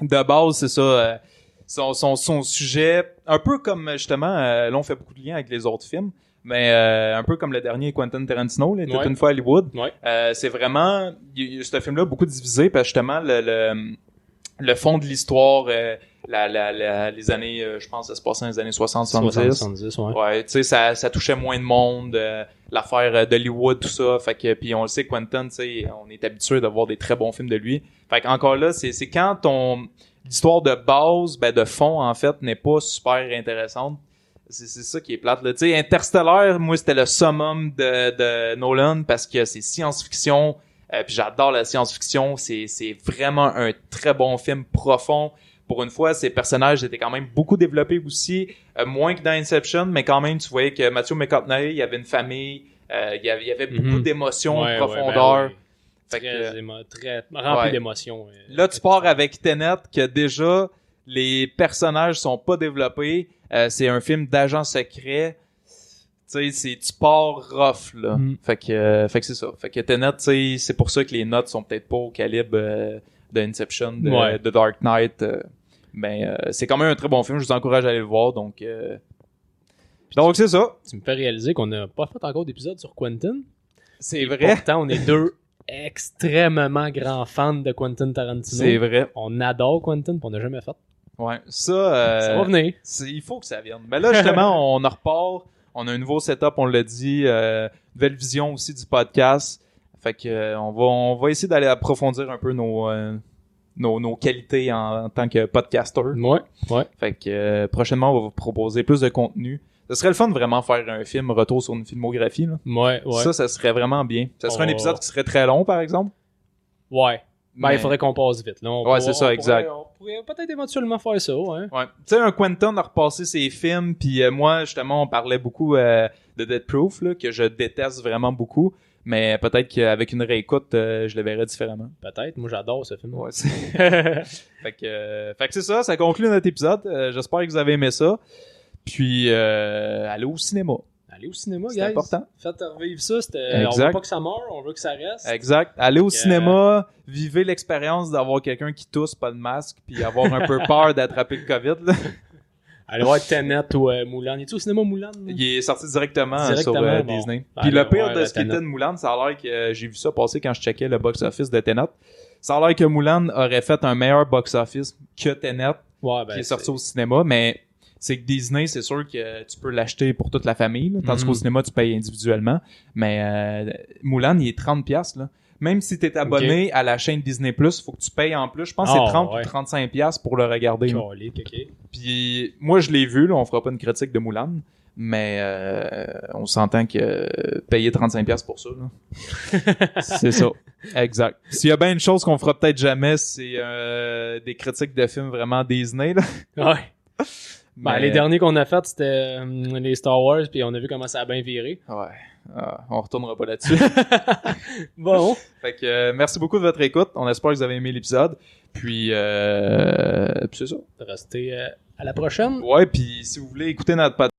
de base, c'est ça. Son sujet, un peu comme justement, là on fait beaucoup de liens avec les autres films. Mais un peu comme le dernier Quentin Tarantino, là, toute une fois Hollywood. C'est vraiment, ce film-là beaucoup divisé parce que justement le fond de l'histoire, les années, je pense, ça se passait dans les années 60-70. Ouais, tu sais, ça touchait moins de monde, l'affaire d'Hollywood, tout ça. Fait que, puis on le sait, Quentin, tu sais, on est habitué d'avoir des très bons films de lui. Fait qu'encore là, c'est quand l'histoire de base, de fond, en fait, n'est pas super intéressante. C'est ça qui est plate, là. Tu sais, Interstellar, moi, c'était le summum de Nolan parce que c'est science-fiction. Puis j'adore la science-fiction. C'est vraiment un très bon film profond. Pour une fois, ces personnages étaient quand même beaucoup développés aussi. Moins que dans Inception, mais quand même, tu voyais que Matthew McConaughey, il y avait une famille. Il y avait beaucoup d'émotions, de profondeur. Fait que, très rempli d'émotions. Là, tu pars avec Tenet, que déjà, les personnages sont pas développés. C'est un film d'agent secret. Tu sais, tu pars rough, là. Fait que c'est ça. Fait que Tenet, tu sais, c'est pour ça que les notes sont peut-être pas au calibre de Inception, de Dark Knight. Mais c'est quand même un très bon film. Je vous encourage à aller le voir. Donc c'est ça. Tu me fais réaliser qu'on n'a pas fait encore d'épisode sur Quentin. C'est vrai. Pourtant, on est deux extrêmement grands fans de Quentin Tarantino. C'est vrai. On adore Quentin, puis on n'a jamais fait. Ouais, ça va venir. Il faut que ça vienne. Mais là, justement, on en repart. On a un nouveau setup, on l'a dit. Nouvelle vision aussi du podcast. Fait que on va essayer d'aller approfondir un peu nos qualités en tant que podcaster. Ouais. Fait que prochainement, on va vous proposer plus de contenu. Ce serait le fun de vraiment faire un film retour sur une filmographie. Là. Ouais. Ça serait vraiment bien. Ça serait un épisode qui serait très long, par exemple. Ouais. Il faudrait qu'on passe vite. Là. C'est ça, exact. On pourrait peut-être éventuellement faire ça, ouais. Tu sais, un Quentin a repassé ses films, puis moi, justement, on parlait beaucoup de Death Proof, là, que je déteste vraiment beaucoup, mais peut-être qu'avec une réécoute, je le verrais différemment. Peut-être, moi j'adore ce film. Ouais, fait que c'est ça conclut notre épisode. J'espère que vous avez aimé ça. Puis, allez au cinéma. Allez au cinéma, c'est important. Faites revivre ça. On veut pas que ça meure, on veut que ça reste. Exact. Allez au cinéma, vivez l'expérience d'avoir quelqu'un qui tousse, pas de masque, puis avoir un peu peur d'attraper le COVID. Là. Allez voir Tenet ou Mulan. Es-tu au cinéma Mulan? Il est sorti directement sur Disney. Puis le pire de ce qui était de Mulan, ça a l'air que j'ai vu ça passer quand je checkais le box-office de Tenet. Ça a l'air que Mulan aurait fait un meilleur box-office que Tenet, qui est sorti au cinéma, mais... C'est que Disney, c'est sûr que tu peux l'acheter pour toute la famille, là, tandis qu'au cinéma, tu payes individuellement. Mais Mulan, il est 30$. Là. Même si tu es abonné à la chaîne Disney+, il faut que tu payes en plus. Je pense que c'est 30 ou 35$ pour le regarder. Puis moi, je l'ai vu. Là, on fera pas une critique de Mulan. Mais on s'entend que payer 35$ pour ça. Là. C'est ça. Exact. S'il y a bien une chose qu'on fera peut-être jamais, c'est des critiques de films vraiment Disney. Là. Ouais. Les derniers qu'on a fait, c'était les Star Wars, puis on a vu comment ça a bien viré. Ouais. On retournera pas là-dessus. Bon. Fait que merci beaucoup de votre écoute. On espère que vous avez aimé l'épisode. Puis c'est ça. Restez à la prochaine. Ouais, puis si vous voulez écouter notre podcast,